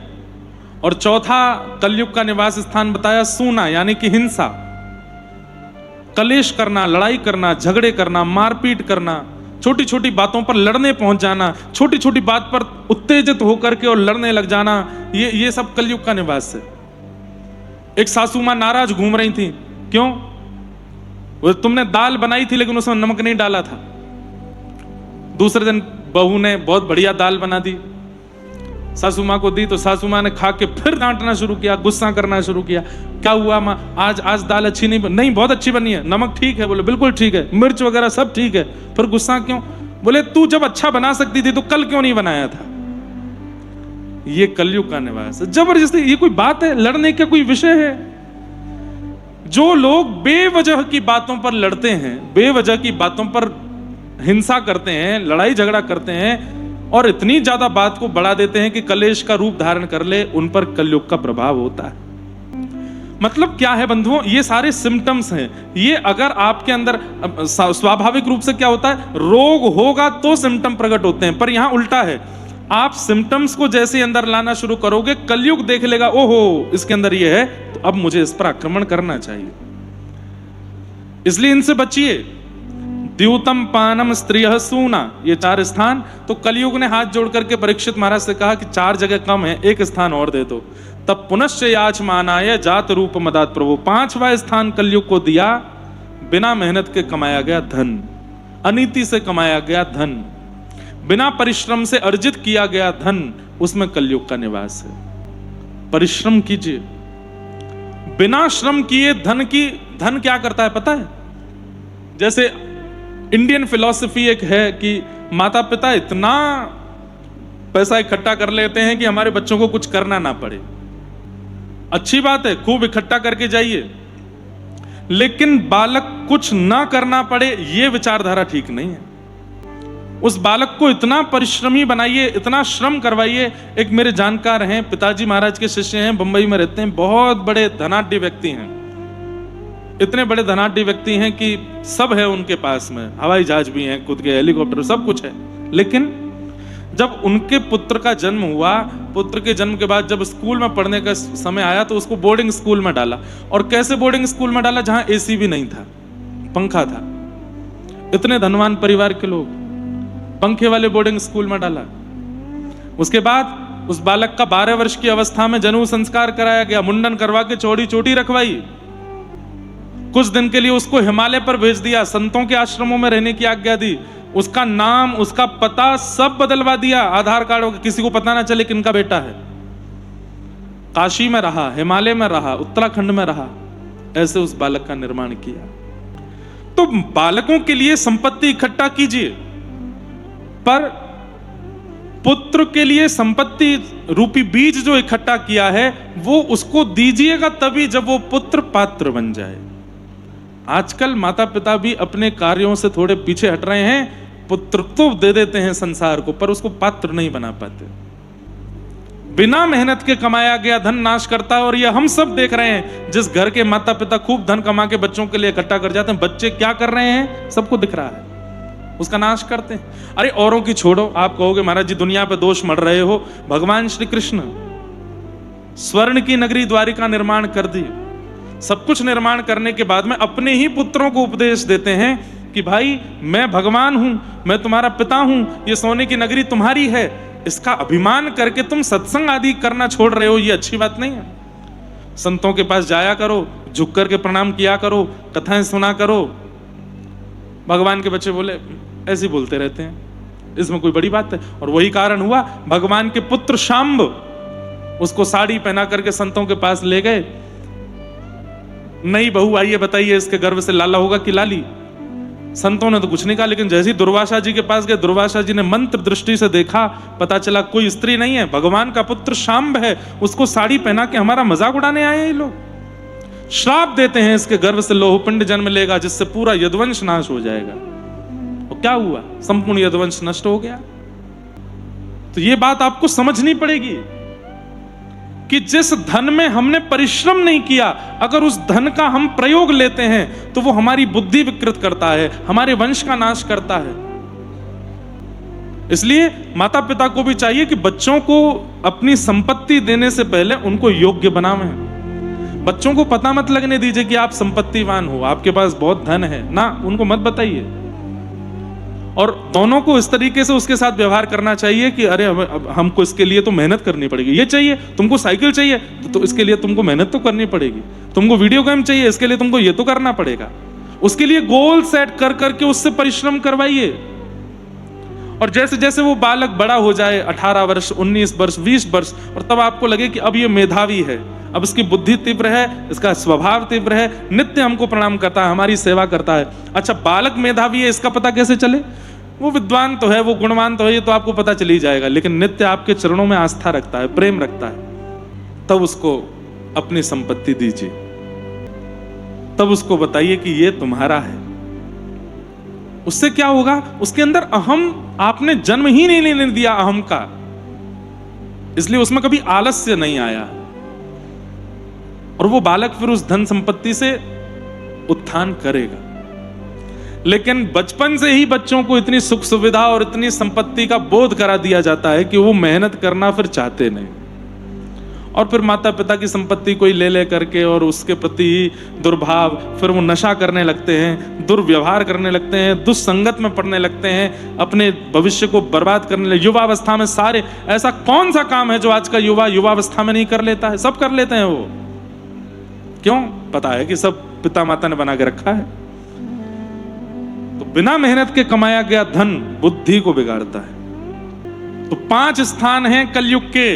और चौथा कलयुग का निवास स्थान बताया सूना, यानी कि हिंसा, कलेश करना, लड़ाई करना, झगड़े करना, मारपीट करना, छोटी छोटी बातों पर लड़ने पहुंच जाना, छोटी छोटी बात पर उत्तेजित होकर के और लड़ने लग जाना, ये सब कलयुग का निवास है। एक सासू मां नाराज घूम रही थी, क्यों? वो तुमने दाल बनाई थी लेकिन उसमें नमक नहीं डाला था। दूसरे दिन बहू ने बहुत बढ़िया दाल बना दी, सासू मां को दी, तो सासू मां ने खा के फिर डांटना शुरू किया, गुस्सा करना शुरू किया। क्या हुआ मां, आज दाल अच्छी नहीं बहुत अच्छी बनी है, नमक ठीक है? बोले बिल्कुल ठीक है, मिर्च वगैरह सब ठीक है। फिर गुस्सा क्यों? बोले तू जब अच्छा बना सकती थी तो कल क्यों नहीं बनाया था? ये कलयुग का निवास है। जबरदस्ती, ये कोई बात है? लड़ने का कोई विषय है? जो लोग बेवजह की बातों पर लड़ते हैं, बेवजह की बातों पर हिंसा करते हैं, लड़ाई झगड़ा करते हैं और इतनी ज्यादा बात को बढ़ा देते हैं कि कलेश का रूप धारण कर ले, उन पर कलयुग का प्रभाव होता है। मतलब क्या है बंधुओं, ये सारे सिम्टम्स हैं। ये अगर आपके अंदर स्वाभाविक रूप से क्या होता है, रोग होगा तो सिम्टम प्रकट होते हैं, पर यहां उल्टा है। आप सिम्टम्स को जैसे अंदर लाना शुरू करोगे, कलयुग देख लेगा, ओहो इसके अंदर ये है, तो अब मुझे इस पर आक्रमण करना चाहिए। इसलिए इनसे बचिए। द्यूतम पानम स्त्रियः सूना, ये 4 स्थान। तो कलयुग ने हाथ जोड़ करके परीक्षित महाराज से कहा कि 4 जगह कम है, 1 स्थान और दे दो। तब पुनश्च याचमानाय जात रूप मदात प्रभु, 5वां स्थान कलयुग को दिया, बिना मेहनत के कमाया गया धन, अनीति से कमाया गया धन, बिना परिश्रम से अर्जित किया गया धन, उसमें कलयुग का निवास है। परिश्रम कीजिए। बिना श्रम किए धन क्या करता है पता है? जैसे इंडियन फिलॉसफी एक है कि माता पिता इतना पैसा इकट्ठा कर लेते हैं कि हमारे बच्चों को कुछ करना ना पड़े। अच्छी बात है, खूब इकट्ठा करके जाइए, लेकिन बालक कुछ ना करना पड़े, यह विचारधारा ठीक नहीं है। उस बालक को इतना परिश्रमी बनाइए, इतना श्रम करवाइए। एक मेरे जानकार हैं, पिताजी महाराज के शिष्य हैं, बंबई में रहते हैं, बहुत बड़े धनाढ्य व्यक्ति हैं। इतने बड़े धनाढ्य व्यक्ति हैं कि सब है उनके पास में, हवाई जहाज भी हैं, खुद के हेलीकॉप्टर, सब कुछ है। लेकिन जब उनके पुत्र का जन्म हुआ, पुत्र के जन्म के बाद जब स्कूल में पढ़ने का समय आया तो उसको बोर्डिंग स्कूल में डाला। और कैसे बोर्डिंग स्कूल में डाला? जहां एसी भी नहीं था, पंखा था। इतने धनवान परिवार के लोग, पंखे वाले बोर्डिंग स्कूल में डाला। उसके बाद उस बालक का 12 वर्ष की अवस्था में जनेऊ संस्कार कराया गया, मुंडन करवा के चौड़ी चोटी रखवाई। कुछ दिन के लिए उसको हिमालय पर भेज दिया, संतों के आश्रमों में रहने की आज्ञा दी। उसका नाम, उसका पता सब बदलवा दिया, आधार कार्ड किसी को पता ना चले किनका बेटा है। काशी में रहा, हिमालय में रहा, उत्तराखंड में रहा, ऐसे उस बालक का निर्माण किया। तो बालकों के लिए संपत्ति इकट्ठा कीजिए, पर पुत्र के लिए संपत्ति रूपी बीज जो इकट्ठा किया है वो उसको दीजिएगा तभी जब वो पुत्र पात्र बन जाए। आजकल माता पिता भी अपने कार्यों से थोड़े पीछे हट रहे हैं, पुत्र तो दे देते हैं संसार को, पर उसको पात्र नहीं बना पाते। बिना मेहनत के कमाया गया धन नाश करता है, और ये हम सब देख रहे हैं। जिस घर के माता पिता खूब धन कमा के बच्चों के लिए इकट्ठा कर जाते हैं, बच्चे क्या कर रहे हैं सबको दिख रहा है, उसका नाश करते हैं। अरे औरों की छोड़ो, आप कहोगे महाराज जी दुनिया पे दोष मढ़ रहे हो। भगवान श्री कृष्ण स्वर्ण की नगरी द्वारिका निर्माण कर दी, सब कुछ निर्माण करने के बाद में अपने ही पुत्रों को उपदेश देते हैं कि भाई मैं भगवान हूं, मैं तुम्हारा पिता हूं, ये सोने की नगरी तुम्हारी है। इसका अभिमान करके तुम सत्संग आदि करना छोड़ रहे हो, ये अच्छी बात नहीं है। संतों के पास जाया करो, झुक करके प्रणाम किया करो, कथाएं सुना करो। भगवान के बच्चे बोले ऐसे बोलते रहते हैं, इसमें कोई बड़ी बात है। और वही कारण हुआ, भगवान के पुत्र शांब उसको साड़ी पहना करके संतों के पास ले गए। नई बहू आई है, बताइए इसके गर्भ से लाला होगा कि लाली? संतों ने तो कुछ नहीं कहा, लेकिन जैसे ही दुर्वासा जी के पास गए, दुर्वासा जी ने मंत्र दृष्टि से देखा, पता चला कोई स्त्री नहीं है, भगवान का पुत्र शांब है, उसको साड़ी पहना के हमारा मजाक उड़ाने आए हैं ये लोग। श्राप देते हैं इसके गर्भ से लोहपिंड जन्म लेगा, जिससे पूरा यदुवंश नाश हो जाएगा। और क्या हुआ? संपूर्ण यदुवंश नष्ट हो गया। तो ये बात आपको समझनी पड़ेगी कि जिस धन में हमने परिश्रम नहीं किया, अगर उस धन का हम प्रयोग लेते हैं तो वो हमारी बुद्धि विकृत करता है, हमारे वंश का नाश करता है। इसलिए माता पिता को भी चाहिए कि बच्चों को अपनी संपत्ति देने से पहले उनको योग्य बनावें। बच्चों को पता मत लगने दीजिए कि आप संपत्तिवान हो, आपके पास बहुत धन है, ना, उनको मत बताइए। और दोनों को इस तरीके से उसके साथ व्यवहार करना चाहिए कि अरे हमको इसके लिए तो मेहनत करनी पड़ेगी। ये चाहिए तुमको, साइकिल चाहिए तो इसके लिए तुमको मेहनत तो करनी पड़ेगी। तुमको वीडियो गेम चाहिए, इसके लिए तुमको ये तो करना पड़ेगा। उसके लिए गोल सेट कर करके उससे परिश्रम करवाइए। और जैसे जैसे वो बालक बड़ा हो जाए, 18 वर्ष, 19 वर्ष, 20 वर्ष, और तब आपको लगे कि अब ये मेधावी है, अब इसकी बुद्धि तीव्र है, इसका स्वभाव तीव्र है, नित्य हमको प्रणाम करता है, हमारी सेवा करता है। अच्छा, बालक मेधावी है, इसका पता कैसे चले? वो विद्वान तो है, वो गुणवान तो है, ये तो आपको पता चल ही जाएगा, लेकिन नित्य आपके चरणों में आस्था रखता है, प्रेम रखता है, तब उसको अपनी संपत्ति दीजिए। तब उसको बताइए कि ये तुम्हारा है। उससे क्या होगा? उसके अंदर अहम, आपने जन्म ही नहीं लेने दिया अहम का, इसलिए उसमें कभी आलस्य नहीं आया, और वो बालक फिर उस धन संपत्ति से उत्थान करेगा। लेकिन बचपन से ही बच्चों को इतनी सुख सुविधा और इतनी संपत्ति का बोध करा दिया जाता है कि वो मेहनत करना फिर चाहते नहीं, और फिर माता पिता की संपत्ति कोई ले ले करके और उसके प्रति दुर्भाव, फिर वो नशा करने लगते हैं, दुर्व्यवहार करने लगते हैं, दुस्संगत में पड़ने लगते हैं, अपने भविष्य को बर्बाद करने लगते। युवावस्था में सारे, ऐसा कौन सा काम है जो आज का युवा युवावस्था में नहीं कर लेता है? सब कर लेते हैं वो। क्यों? पता है कि सब पिता माता ने बना के रखा है। तो बिना मेहनत के कमाया गया धन बुद्धि को बिगाड़ता है। तो 5 स्थान हैं कलयुग के।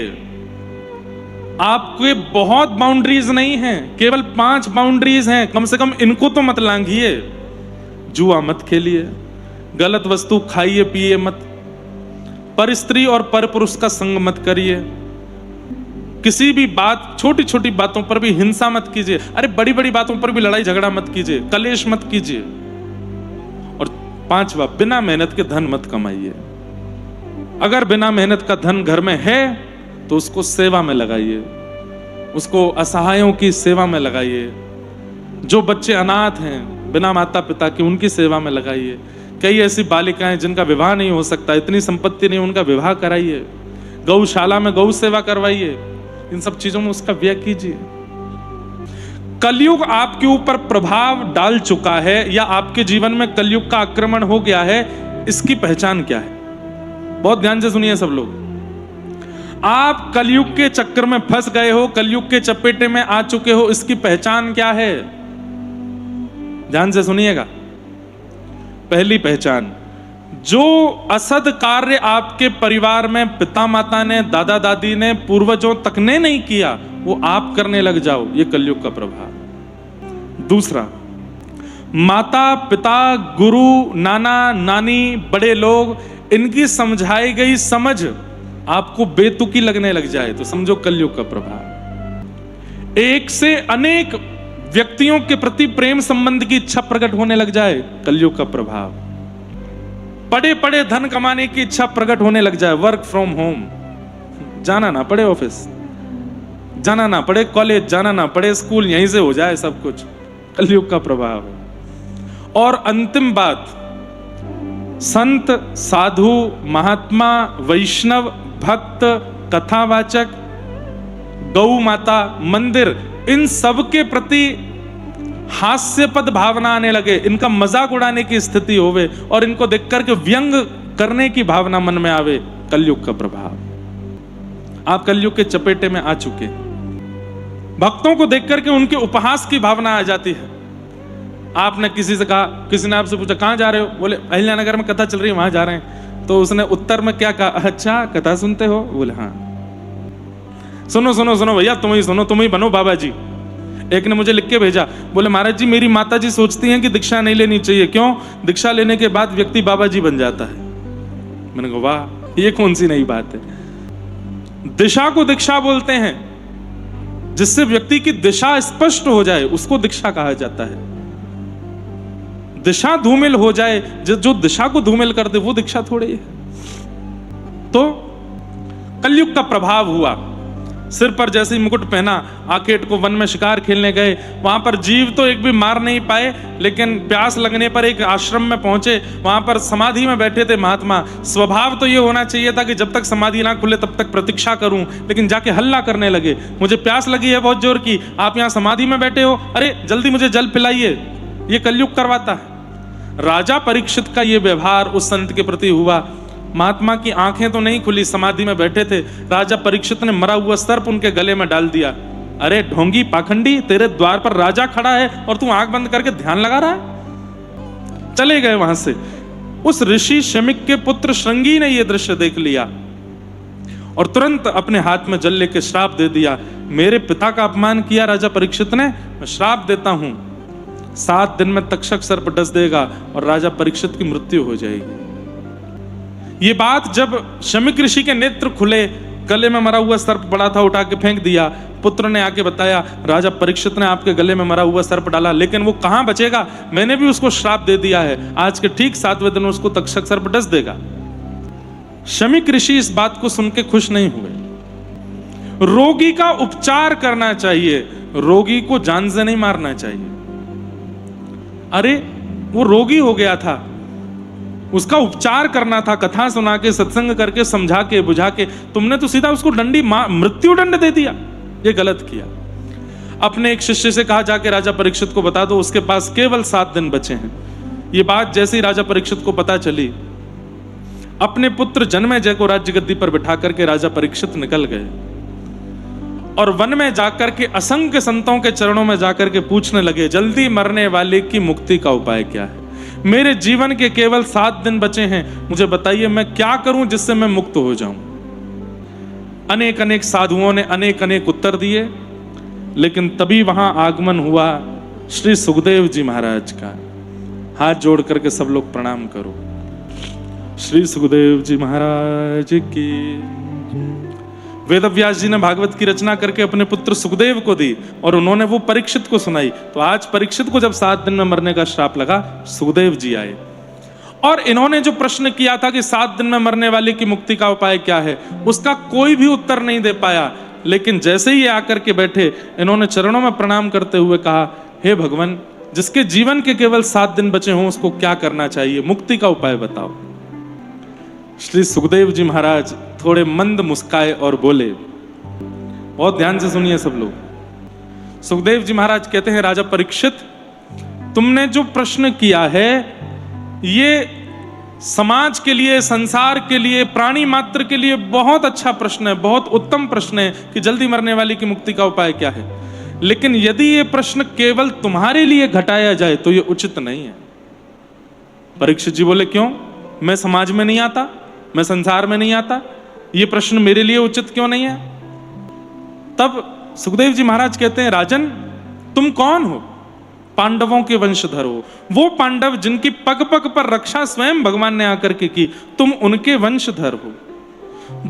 आपके बहुत बाउंड्रीज नहीं हैं, केवल 5 बाउंड्रीज हैं। कम से कम इनको तो मत लांघिए। जुआ मत खेलिए, गलत वस्तु खाइए पिए मत, पर स्त्री और पर पुरुष का संग मत करिए, किसी भी बात, छोटी छोटी बातों पर भी हिंसा मत कीजिए, अरे बड़ी बड़ी बातों पर भी लड़ाई झगड़ा मत कीजिए, कलेश मत कीजिए। और 5वां, बिना मेहनत के धन मत कमाइए। अगर बिना मेहनत का धन घर में है तो उसको सेवा में लगाइए, उसको असहायों की सेवा में लगाइए। जो बच्चे अनाथ हैं बिना माता पिता के, उनकी सेवा में लगाइए। कई ऐसी बालिकाएं जिनका विवाह नहीं हो सकता, इतनी संपत्ति नहीं, उनका विवाह कराइए। गौशाला में गौ सेवा करवाइए। इन सब चीजों में उसका व्यय कीजिए। कलयुग आपके ऊपर प्रभाव डाल चुका है या आपके जीवन में कलयुग का आक्रमण हो गया है, इसकी पहचान क्या है? बहुत ध्यान से सुनिए सब लोग। आप कलयुग के चक्कर में फंस गए हो, कलयुग के चपेटे में आ चुके हो, इसकी पहचान क्या है? ध्यान से सुनिएगा। पहली पहचान, जो असद कार्य आपके परिवार में पिता माता ने, दादा दादी ने, पूर्वजों तक ने नहीं किया, वो आप करने लग जाओ, ये कलयुग का प्रभाव। दूसरा, माता पिता, गुरु, नाना नानी, बड़े लोग, इनकी समझाई गई समझ आपको बेतुकी लगने लग जाए तो समझो कलयुग का प्रभाव। एक से अनेक व्यक्तियों के प्रति प्रेम संबंध की इच्छा प्रकट होने लग जाए, कलयुग का प्रभाव। बड़े बड़े धन कमाने की इच्छा प्रकट होने लग जाए, वर्क फ्रॉम होम, जाना ना पड़े ऑफिस, जाना ना पड़े कॉलेज, जाना ना पड़े स्कूल, यहीं से हो जाए सब कुछ, कलयुग का प्रभाव है। और अंतिम बात, संत, साधु, महात्मा, वैष्णव, भक्त, कथावाचक, गौ माता, मंदिर, इन सब के प्रति हास्यपद भावना आने लगे, इनका मजाक उड़ाने की स्थिति होवे और इनको देख करके व्यंग करने की भावना मन में आवे, कलयुग का प्रभाव। आप कलयुग के चपेटे में आ चुके। भक्तों को देख करके उनके उपहास की भावना आ जाती है। आपने किसी से कहा, किसी ने आपसे पूछा कहां जा रहे हो, बोले अहिल्यानगर में कथा चल रही है, वहां जा रहे हैं। तो उसने उत्तर में क्या कहा, अच्छा कथा सुनते हो? बोले हाँ। सुनो सुनो सुनो भैया, तुम ही सुनो, तुम ही बनो बाबा जी। एक ने मुझे लिख के भेजा, बोले महाराज जी मेरी माता जी सोचती हैं कि दीक्षा नहीं लेनी चाहिए, क्यों? दीक्षा लेने के बाद व्यक्ति बाबा जी बन जाता है। मैंने कहा वाह, ये कौन सी नई बात है। दिशा को दीक्षा बोलते हैं, जिससे व्यक्ति की दिशा स्पष्ट हो जाए उसको दीक्षा कहा जाता है। दिशा धूमिल हो जाए, जो दिशा को धूमिल कर दे वो दीक्षा थोड़ी है। तो कलयुग का प्रभाव हुआ, सिर पर जैसे ही मुकुट पहना, आकेट को वन में शिकार खेलने गए, वहां पर जीव तो एक भी मार नहीं पाए, लेकिन प्यास लगने पर एक आश्रम में पहुंचे, वहां पर समाधि में बैठे थे महात्मा। स्वभाव तो ये होना चाहिए था कि जब तक समाधि ना खुले तब तक प्रतीक्षा करूं, लेकिन जाके हल्ला करने लगे, मुझे प्यास लगी है बहुत जोर की, आप यहाँ समाधि में बैठे हो, अरे जल्दी मुझे जल पिलाइए। ये कलयुग करवाता है। राजा परीक्षित का ये व्यवहार उस संत के प्रति हुआ। महात्मा की आंखें तो नहीं खुली, समाधि में बैठे थे। राजा परीक्षित ने मरा हुआ सर्प उनके गले में डाल दिया। अरे ढोंगी पाखंडी, तेरे द्वार पर राजा खड़ा है और तू आंख बंद करके ध्यान लगा रहा है। चले गए वहां से। उस ऋषि शमिक के पुत्र श्रृंगी ने यह दृश्य देख लिया और तुरंत अपने हाथ में जल लेके श्राप दे दिया। मेरे पिता का अपमान किया राजा परीक्षित ने, मैं श्राप देता हूं, 7 दिन में तक्षक सर्प डस देगा और राजा परीक्षित की मृत्यु हो जाएगी। ये बात जब शमिक ऋषि के नेत्र खुले, गले में मरा हुआ सर्प पड़ा था, उठा के फेंक दिया। पुत्र ने आके बताया, राजा परीक्षित ने आपके गले में मरा हुआ सर्प डाला, लेकिन वो कहां बचेगा, मैंने भी उसको श्राप दे दिया है, आज के ठीक 7वें दिन उसको तक्षक सर्प डस देगा। शमिक ऋषि इस बात को सुन के खुश नहीं हुए। रोगी का उपचार करना चाहिए, रोगी को जान से नहीं मारना चाहिए। अरे वो रोगी हो गया था, उसका उपचार करना था, कथा सुना के, सत्संग करके, समझा के, बुझा के। तुमने तो सीधा उसको मृत्यु दंड दे दिया, ये गलत किया। अपने एक शिष्य से कहा, जाके राजा परीक्षित को बता दो, उसके पास केवल 7 दिन बचे हैं। ये बात जैसे ही राजा परीक्षित को पता चली, अपने पुत्र जन्मेजय को राज्य गद्दी पर बिठा करके राजा परीक्षित निकल गए और वन में जाकर के असंख्य संतों के चरणों में जाकर के पूछने लगे, जल्दी मरने वाले की मुक्ति का उपाय क्या है? मेरे जीवन के केवल 7 दिन बचे हैं, मुझे बताइए मैं क्या करूं जिससे मैं मुक्त हो जाऊं। अनेक अनेक साधुओं ने अनेक अनेक उत्तर दिए, लेकिन तभी वहां आगमन हुआ श्री सुखदेव जी महाराज का। हाथ जोड़ करके सब लोग प्रणाम करो। श्री सुखदेव जी महाराज की। वेदव्यास जी ने भागवत की रचना करके अपने पुत्र सुखदेव को दी और उन्होंने वो परीक्षित को सुनाई। तो आज परीक्षित को जब 7 दिन में मरने का श्राप लगा, सुखदेव जी आए और इन्होंने जो प्रश्न किया था कि 7 दिन में मरने वाले की मुक्ति का उपाय क्या है, उसका कोई भी उत्तर नहीं दे पाया। लेकिन जैसे ही आकर के बैठे, इन्होंने चरणों में प्रणाम करते हुए कहा, हे भगवान, जिसके जीवन के केवल 7 दिन बचे हों उसको क्या करना चाहिए, मुक्ति का उपाय बताओ। श्री सुखदेव जी महाराज थोड़े मंद मुस्काए और बोले, बहुत ध्यान से सुनिए सब लोग। सुखदेव जी महाराज कहते हैं, राजा परीक्षित, तुमने जो प्रश्न किया है ये समाज के लिए, संसार के लिए, प्राणी मात्र के लिए बहुत अच्छा प्रश्न है, बहुत उत्तम प्रश्न है कि जल्दी मरने वाले की मुक्ति का उपाय क्या है। लेकिन यदि ये प्रश्न केवल तुम्हारे लिए घटाया जाए तो ये उचित नहीं है। परीक्षित जी बोले, क्यों? मैं समाज में नहीं आता, मैं संसार में नहीं आता, ये प्रश्न मेरे लिए उचित क्यों नहीं है? तब सुखदेव जी महाराज कहते हैं, राजन, तुम कौन हो? पांडवों के वंशधर हो, वो पांडव जिनकी पग पग पर रक्षा स्वयं भगवान ने आकर के की, तुम उनके वंशधर हो।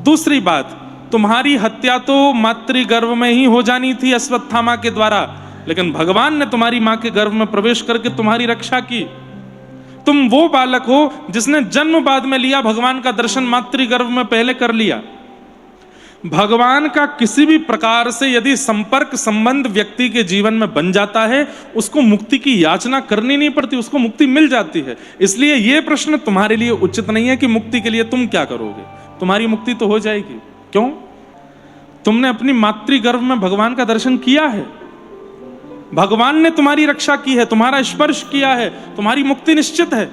दूसरी बात, तुम्हारी हत्या तो मातृगर्भ में ही हो जानी थी अश्वत्थामा के द्वारा, लेकिन भगवान ने तुम्हारी मां के गर्भ में प्रवेश करके तुम्हारी रक्षा की। तुम वो बालक हो जिसने जन्म बाद में लिया, भगवान का दर्शन मातृगर्भ में पहले कर लिया। भगवान का किसी भी प्रकार से यदि संपर्क संबंध व्यक्ति के जीवन में बन जाता है, उसको मुक्ति की याचना करनी नहीं पड़ती, उसको मुक्ति मिल जाती है। इसलिए यह प्रश्न तुम्हारे लिए उचित नहीं है कि मुक्ति के लिए तुम क्या करोगे, तुम्हारी मुक्ति तो हो जाएगी। क्यों? तुमने अपनी मातृगर्भ में भगवान का दर्शन किया है, भगवान ने तुम्हारी रक्षा की है, तुम्हारा स्पर्श किया है, तुम्हारी मुक्ति निश्चित है।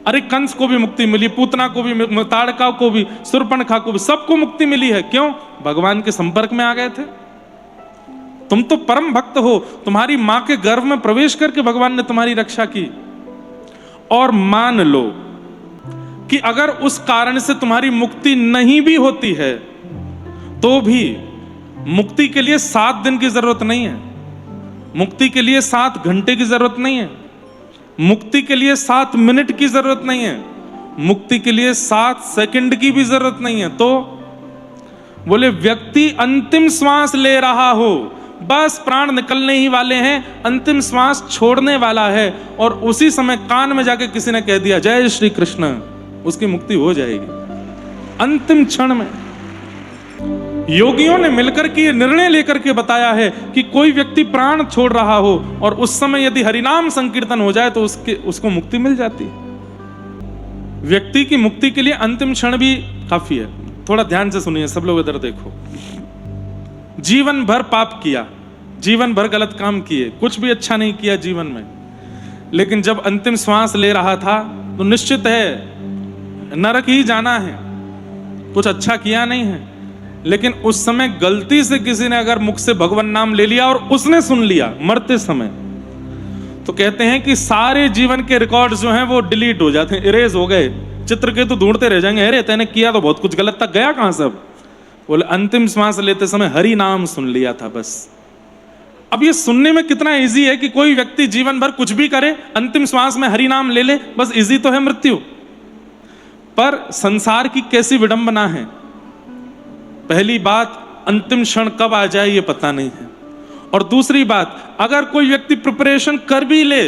अरे कंस को भी मुक्ति मिली, पूतना को भी, ताड़का को भी, शूर्पणखा को भी, सबको मुक्ति मिली है। क्यों? भगवान के संपर्क में आ गए थे। तुम तो परम भक्त हो, तुम्हारी मां के गर्भ में प्रवेश करके भगवान ने तुम्हारी रक्षा की। और मान लो कि अगर उस कारण से तुम्हारी मुक्ति नहीं भी होती है तो भी मुक्ति के लिए 7 दिन की जरूरत नहीं है, मुक्ति के लिए 7 घंटे की जरूरत नहीं है, मुक्ति के लिए 7 मिनट की जरूरत नहीं है, मुक्ति के लिए 7 सेकंड की भी जरूरत नहीं है। तो बोले व्यक्ति अंतिम श्वास ले रहा हो, बस प्राण निकलने ही वाले हैं, अंतिम श्वास छोड़ने वाला है, और उसी समय कान में जाके किसी ने कह दिया जय श्री कृष्ण, उसकी मुक्ति हो जाएगी अंतिम क्षण में। योगियों ने मिलकर के निर्णय लेकर के बताया है कि कोई व्यक्ति प्राण छोड़ रहा हो और उस समय यदि हरिनाम संकीर्तन हो जाए तो उसको मुक्ति मिल जाती है। व्यक्ति की मुक्ति के लिए अंतिम क्षण भी काफी है। थोड़ा ध्यान से सुनिए सब लोग, इधर देखो। जीवन भर पाप किया, जीवन भर गलत काम किए, कुछ भी अच्छा नहीं किया जीवन में, लेकिन जब अंतिम श्वास ले रहा था तो निश्चित है नरक ही जाना है, कुछ अच्छा किया नहीं है। लेकिन उस समय गलती से किसी ने अगर मुख से भगवान नाम ले लिया और उसने सुन लिया मरते समय, तो कहते हैं कि सारे जीवन के रिकॉर्ड्स जो हैं वो डिलीट हो जाते हैं, इरेज हो गए। चित्र के तो ढूंढते रह जाएंगे, अरे तैने किया तो बहुत कुछ गलत था, गया कहां सब? बोले अंतिम श्वास लेते समय हरि नाम सुन लिया था बस। अब ये सुनने में कितना इजी है कि कोई व्यक्ति जीवन भर कुछ भी करे, अंतिम श्वास में हरि नाम ले ले, बस इजी तो है मृत्यु। पर संसार की कैसी विडंबना है। पहली बात, अंतिम क्षण कब आ जाए ये पता नहीं है, और दूसरी बात, अगर कोई व्यक्ति प्रिपरेशन कर भी ले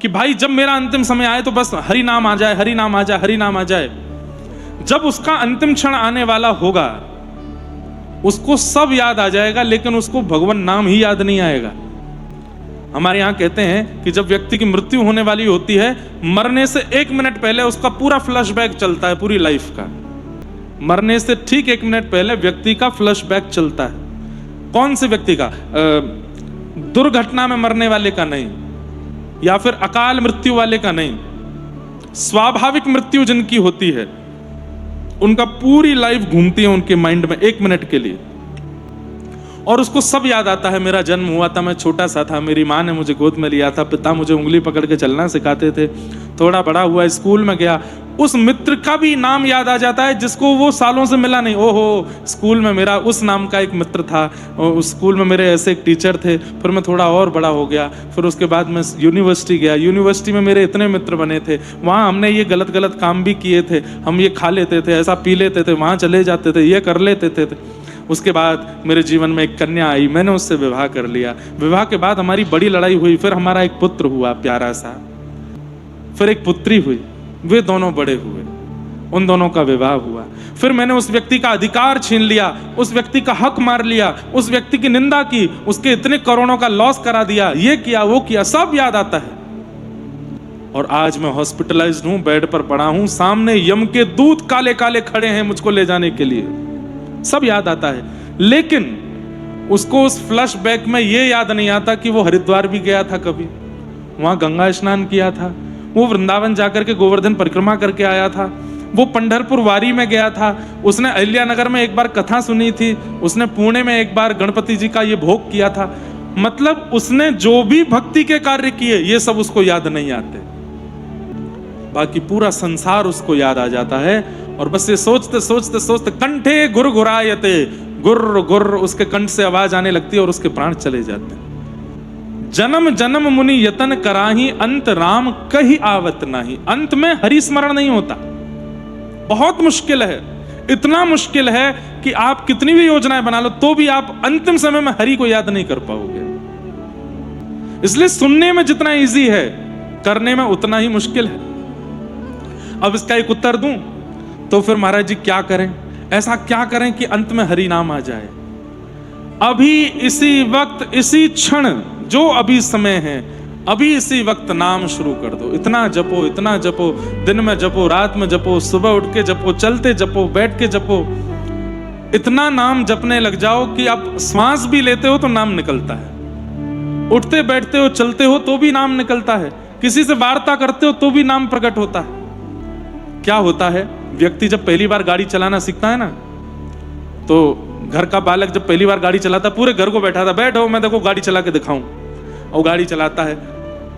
कि भाई जब मेरा अंतिम समय आए तो बस हरि नाम आ जाए, हरि नाम आ जाए, हरि नाम आ जाए, जब उसका अंतिम क्षण आने वाला होगा उसको सब याद आ जाएगा, लेकिन उसको भगवान नाम ही याद नहीं आएगा। हमारे यहाँ कहते हैं कि जब व्यक्ति की मृत्यु होने वाली होती है, मरने से 1 मिनट पहले उसका पूरा फ्लैशबैक चलता है पूरी लाइफ का। मरने से ठीक 1 मिनट पहले व्यक्ति का फ्लैशबैक चलता है। कौन से व्यक्ति का? दुर्घटना में मरने वाले का नहीं, या फिर अकाल मृत्यु वाले का नहीं, स्वाभाविक मृत्यु जिनकी होती है उनका पूरी लाइफ घूमती है उनके माइंड में 1 मिनट के लिए, और उसको सब याद आता है। मेरा जन्म हुआ था, मैं छोटा सा था, मेरी माँ ने मुझे गोद में लिया था, पिता मुझे उंगली पकड़ के चलना सिखाते थे, थोड़ा बड़ा हुआ, स्कूल में गया, उस मित्र का भी नाम याद आ जाता है जिसको वो सालों से मिला नहीं। ओहो, स्कूल में मेरा उस नाम का एक मित्र था, उस स्कूल में मेरे ऐसे एक टीचर थे। फिर मैं थोड़ा और बड़ा हो गया, फिर उसके बाद मैं यूनिवर्सिटी गया, यूनिवर्सिटी में मेरे इतने मित्र बने थे, वहाँ हमने ये गलत गलत काम भी किए थे, हम ये खा लेते थे, ऐसा पी लेते थे, वहाँ चले जाते थे, ये कर लेते थे। उसके बाद मेरे जीवन में एक कन्या आई, मैंने उससे विवाह कर लिया। विवाह के बाद हमारी बड़ी लड़ाई हुई, फिर हमारा एक पुत्र हुआ प्यारा सा, फिर एक पुत्री हुई, वे दोनों बड़े हुए, उन दोनों का विवाह हुआ। फिर मैंने उस व्यक्ति का अधिकार छीन लिया, उस व्यक्ति का हक मार लिया, उस व्यक्ति की निंदा की, उसके इतने करोड़ों का लॉस करा दिया, ये किया वो किया, सब याद आता है। और आज मैं हॉस्पिटलाइज्ड हूं, बेड पर पड़ा हूं, सामने यम के दूत काले काले खड़े हैं मुझको ले जाने के लिए, सब याद आता है। लेकिन उसको उस फ्लैशबैक में ये याद नहीं आता कि वो हरिद्वार भी गया था, कभी वहां गंगा स्नान किया था, वो वृंदावन जाकर के गोवर्धन परिक्रमा करके आया था, वो पंढरपुर वारी में गया था, उसने अहिल्यानगर में एक बार कथा सुनी थी, उसने पुणे में एक बार गणपति जी का ये भोग किया था। मतलब उसने जो भी भक्ति के कार्य किए ये सब उसको याद नहीं आते, बाकी पूरा संसार उसको याद आ जाता है। और बस ये सोचते सोचते सोचते कंठे गुरगुरायते, गुर्र गुर्र उसके कंठ से आवाज आने लगती है और उसके प्राण चले जाते हैं। जन्म जन्म मुनि यतन कराही, अंत राम कही आवत नाही। अंत में हरि स्मरण नहीं होता, बहुत मुश्किल है, इतना मुश्किल है कि आप कितनी भी योजनाएं बना लो तो भी आप अंतिम समय में हरि को याद नहीं कर पाओगे। इसलिए सुनने में जितना इजी है, करने में उतना ही मुश्किल है। अब इसका एक उत्तर दूं तो फिर महाराज जी क्या करें, ऐसा क्या करें कि अंत में हरि नाम आ जाए? अभी इसी वक्त, इसी क्षण, जो अभी समय है, अभी इसी वक्त नाम शुरू कर दो। इतना जपो, इतना जपो, दिन में जपो, रात में जपो, सुबह उठ के जपो, चलते जपो, बैठ के जपो, इतना नाम जपने लग जाओ कि आप श्वास भी लेते हो तो नाम निकलता है, उठते बैठते हो, चलते हो तो भी नाम निकलता है, किसी से वार्ता करते हो तो भी नाम प्रकट होता है। क्या होता है, व्यक्ति जब पहली बार गाड़ी चलाना सीखता है ना, तो घर का बालक जब पहली बार गाड़ी चलाता, पूरे घर को बैठा था, बैठो मैं देखो गाड़ी चला के दिखाऊं, और गाड़ी चलाता है,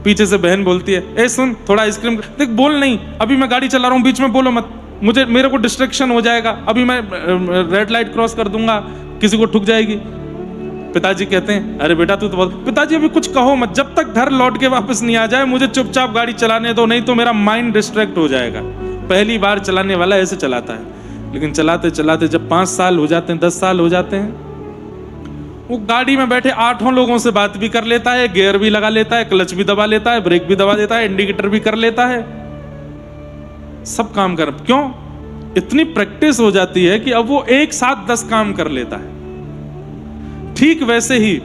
पीछे से बहन बोलती है, ए सुन थोड़ा आइसक्रीम देख, बोल नहीं, अभी मैं गाड़ी चला रहा हूँ, बीच में बोलो मत, मेरे को डिस्ट्रैक्शन हो जाएगा, अभी मैं रेड लाइट क्रॉस कर दूंगा, किसी को ठुक जाएगी। पिताजी कहते हैं, अरे बेटा तू तो बहुत, पिताजी अभी कुछ कहो मत, जब तक घर लौट के वापस नहीं आ जाए मुझे चुपचाप गाड़ी चलाने दो, नहीं तो मेरा माइंड डिस्ट्रैक्ट हो जाएगा। पहली बार चलाने वाला ऐसे चलाता है, लेकिन चलाते चलाते जब 5 साल हो जाते हैं, 10 साल हो जाते हैं, वो गाड़ी में बैठे 8 लोगों से बात भी कर लेता है, गियर भी लगा लेता है, क्लच भी दबा लेता है, ब्रेक भी दबा देता है, इंडिकेटर भी कर लेता है, सब काम कर। क्यों? इतनी प्रैक्टिस हो जाती है कि अब वो एक साथ 10 काम कर लेता है। ठीक वैसे ही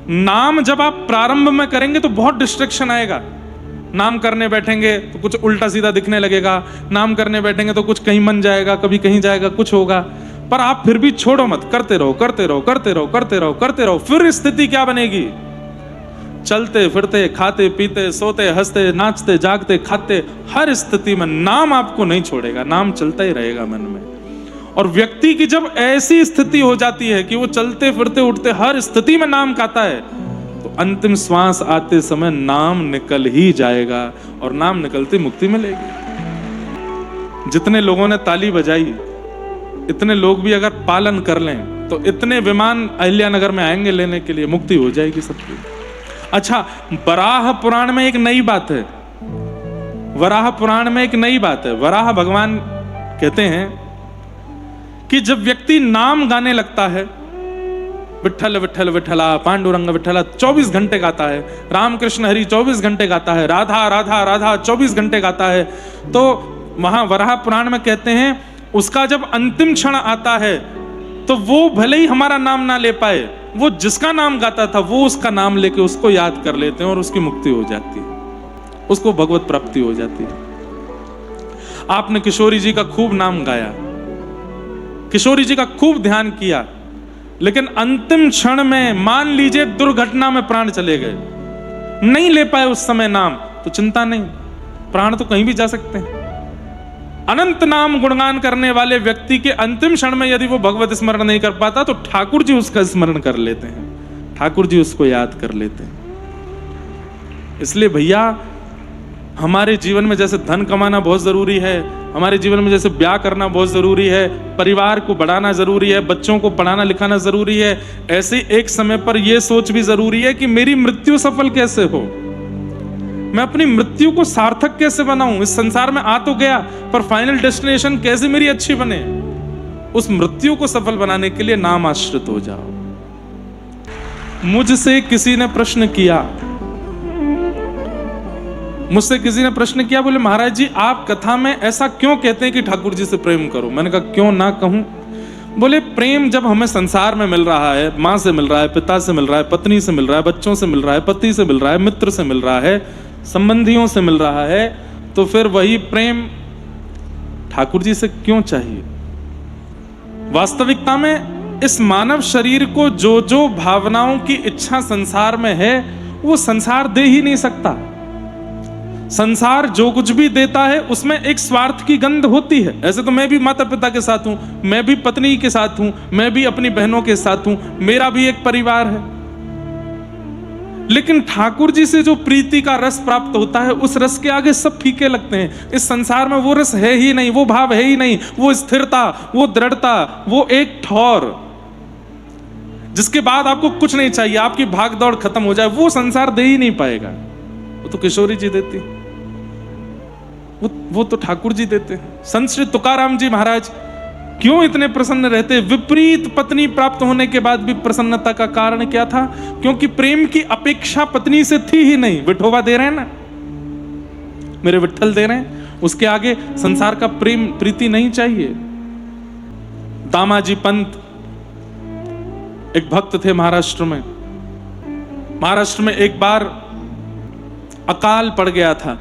नाम जब आप प्रारंभ में करेंगे तो बहुत डिस्ट्रैक्शन आएगा। नाम करने बैठेंगे तो कुछ उल्टा सीधा दिखने लगेगा, नाम करने बैठेंगे तो कुछ कहीं मन जाएगा, कभी कहीं जाएगा, कुछ होगा, पर आप फिर भी छोड़ो मत, करते रहो करते रहो करते रहो करते रहो करते रहो। फिर स्थिति क्या बनेगी? चलते फिरते, खाते पीते, सोते हंसते, नाचते जागते खाते, हर स्थिति में नाम आपको नहीं छोड़ेगा, नाम चलता ही रहेगा मन में। और व्यक्ति की जब ऐसी स्थिति हो जाती है कि वो चलते फिरते उठते हर स्थिति में नाम गाता है, तो अंतिम श्वास आते समय नाम निकल ही जाएगा और नाम निकलते मुक्ति मिलेगी। जितने लोगों ने ताली बजाई, इतने लोग भी अगर पालन कर लें तो इतने विमान अहिल्यानगर में आएंगे लेने के लिए, मुक्ति हो जाएगी सबकी। अच्छा, वराह पुराण में एक नई बात है, वराह पुराण में एक नई बात है। वराह भगवान कहते हैं कि जब व्यक्ति नाम गाने लगता है, विठ्ठल विठ्ठल विठ्ठला, पांडुरंग विठ्ठला 24 घंटे गाता है, रामकृष्ण हरि 24 घंटे गाता है, राधा राधा राधा 24 घंटे गाता है, तो वहां वराह पुराण में कहते हैं उसका जब अंतिम क्षण आता है तो वो भले ही हमारा नाम ना ले पाए, वो जिसका नाम गाता था वो उसका नाम लेके उसको याद कर लेते हैं और उसकी मुक्ति हो जाती है, उसको भगवत प्राप्ति हो जाती है। आपने किशोरी जी का खूब नाम गाया, किशोरी जी का खूब ध्यान किया, लेकिन अंतिम क्षण में मान लीजिए दुर्घटना में प्राण चले गए, नहीं ले पाए उस समय नाम, तो चिंता नहीं, प्राण तो कहीं भी जा सकते हैं। अनंत नाम गुणगान करने वाले व्यक्ति के अंतिम क्षण में यदि वो भगवत स्मरण नहीं कर पाता तो ठाकुर जी उसका स्मरण कर लेते हैं, ठाकुर जी उसको याद कर लेते हैं। इसलिए भैया, हमारे जीवन में जैसे धन कमाना बहुत जरूरी है, हमारे जीवन में जैसे ब्याह करना बहुत जरूरी है, परिवार को बढ़ाना जरूरी है, बच्चों को पढ़ाना लिखाना जरूरी है, ऐसे एक समय पर यह सोच भी जरूरी है कि मेरी मृत्यु सफल कैसे हो, मैं अपनी मृत्यु को सार्थक कैसे बनाऊं, इस संसार में आ तो गया पर फाइनल डेस्टिनेशन कैसे मेरी अच्छी बने। उस मृत्यु को सफल बनाने के लिए नाम आश्रित हो जाओ। मुझसे किसी ने प्रश्न किया, मुझसे किसी ने प्रश्न किया, बोले महाराज जी आप कथा में ऐसा क्यों कहते हैं कि ठाकुर जी से प्रेम करो? मैंने कहा क्यों ना कहूं। बोले प्रेम जब हमें संसार में मिल रहा है, माँ से मिल रहा है, पिता से मिल रहा है, पत्नी से मिल रहा है, बच्चों से मिल रहा है, पति से मिल रहा है, मित्र से मिल रहा है, संबंधियों से मिल रहा है, तो फिर वही प्रेम ठाकुर जी से क्यों चाहिए? वास्तविकता में इस मानव शरीर को जो जो भावनाओं की इच्छा संसार में है वो संसार दे ही नहीं सकता। संसार जो कुछ भी देता है उसमें एक स्वार्थ की गंध होती है। ऐसे तो मैं भी माता पिता के साथ हूं, मैं भी पत्नी के साथ हूं, मैं भी अपनी बहनों के साथ हूं, मेरा भी एक परिवार है, लेकिन ठाकुर जी से जो प्रीति का रस प्राप्त होता है उस रस के आगे सब फीके लगते हैं। इस संसार में वो रस है ही नहीं, वो भाव है ही नहीं, वो स्थिरता, वो दृढ़ता, वो एक ठौर जिसके बाद आपको कुछ नहीं चाहिए, आपकी भाग दौड़ खत्म हो जाए, वो संसार दे ही नहीं पाएगा। वो तो किशोरी जी देती, वो तो ठाकुर जी देते हैं। संत श्री तुकाराम जी महाराज क्यों इतने प्रसन्न रहते? विपरीत पत्नी प्राप्त होने के बाद भी प्रसन्नता का कारण क्या था? क्योंकि प्रेम की अपेक्षा पत्नी से थी ही नहीं। विठोबा दे रहे हैं ना, मेरे विठ्ठल दे रहे हैं, उसके आगे संसार का प्रेम प्रीति नहीं चाहिए। दामाजी पंत एक भक्त थे महाराष्ट्र में। महाराष्ट्र में एक बार अकाल पड़ गया था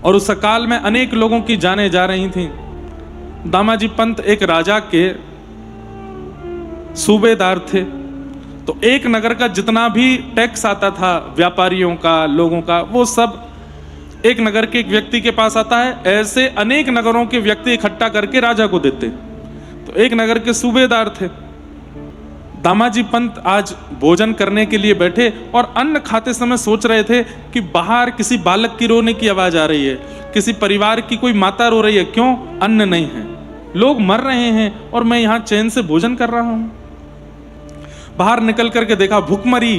और उस अकाल में अनेक लोगों की जानें जा रही थीं। दामाजी पंत एक राजा के सूबेदार थे, तो एक नगर का जितना भी टैक्स आता था व्यापारियों का, लोगों का, वो सब एक नगर के एक व्यक्ति के पास आता है। ऐसे अनेक नगरों के व्यक्ति इकट्ठा करके राजा को देते। तो एक नगर के सूबेदार थे, दामाजी पंत आज भोजन करने के लिए बैठे और अन्न खाते समय सोच रहे थे कि बाहर किसी बालक की रोने की आवाज आ रही है, किसी परिवार की कोई माता रो रही है, क्यों? अन्न नहीं है, लोग मर रहे हैं और मैं यहां चैन से भोजन कर रहा हूं। बाहर निकल करके देखा, भूखमरी,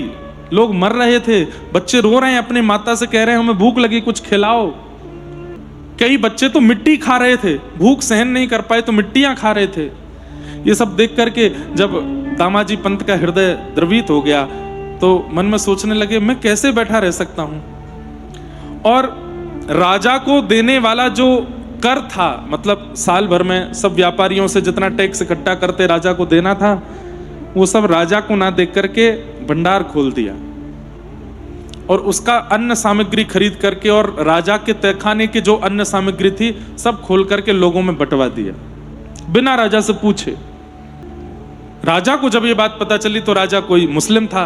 लोग मर रहे थे, बच्चे रो रहे हैं, अपनी माता से कह रहे हैं हमें भूख लगी, कुछ खिलाओ। कई बच्चे तो मिट्टी खा रहे थे, भूख सहन नहीं कर पाए तो मिट्टियां खा रहे थे। ये सब देख करके जब दामाजी पंत का हृदय द्रवित हो गया तो मन में सोचने लगे, मैं कैसे बैठा रह सकता हूं। और राजा को देने वाला जो कर था, मतलब साल भर में सब व्यापारियों से जितना टैक्स इकट्ठा करते राजा को देना था, वो सब राजा को ना देख करके भंडार खोल दिया और उसका अन्न सामग्री खरीद करके और राजा के तहखाने की जो अन्न सामग्री थी सब खोल करके लोगों में बंटवा दिया बिना राजा से पूछे। राजा को जब ये बात पता चली तो राजा कोई मुस्लिम था,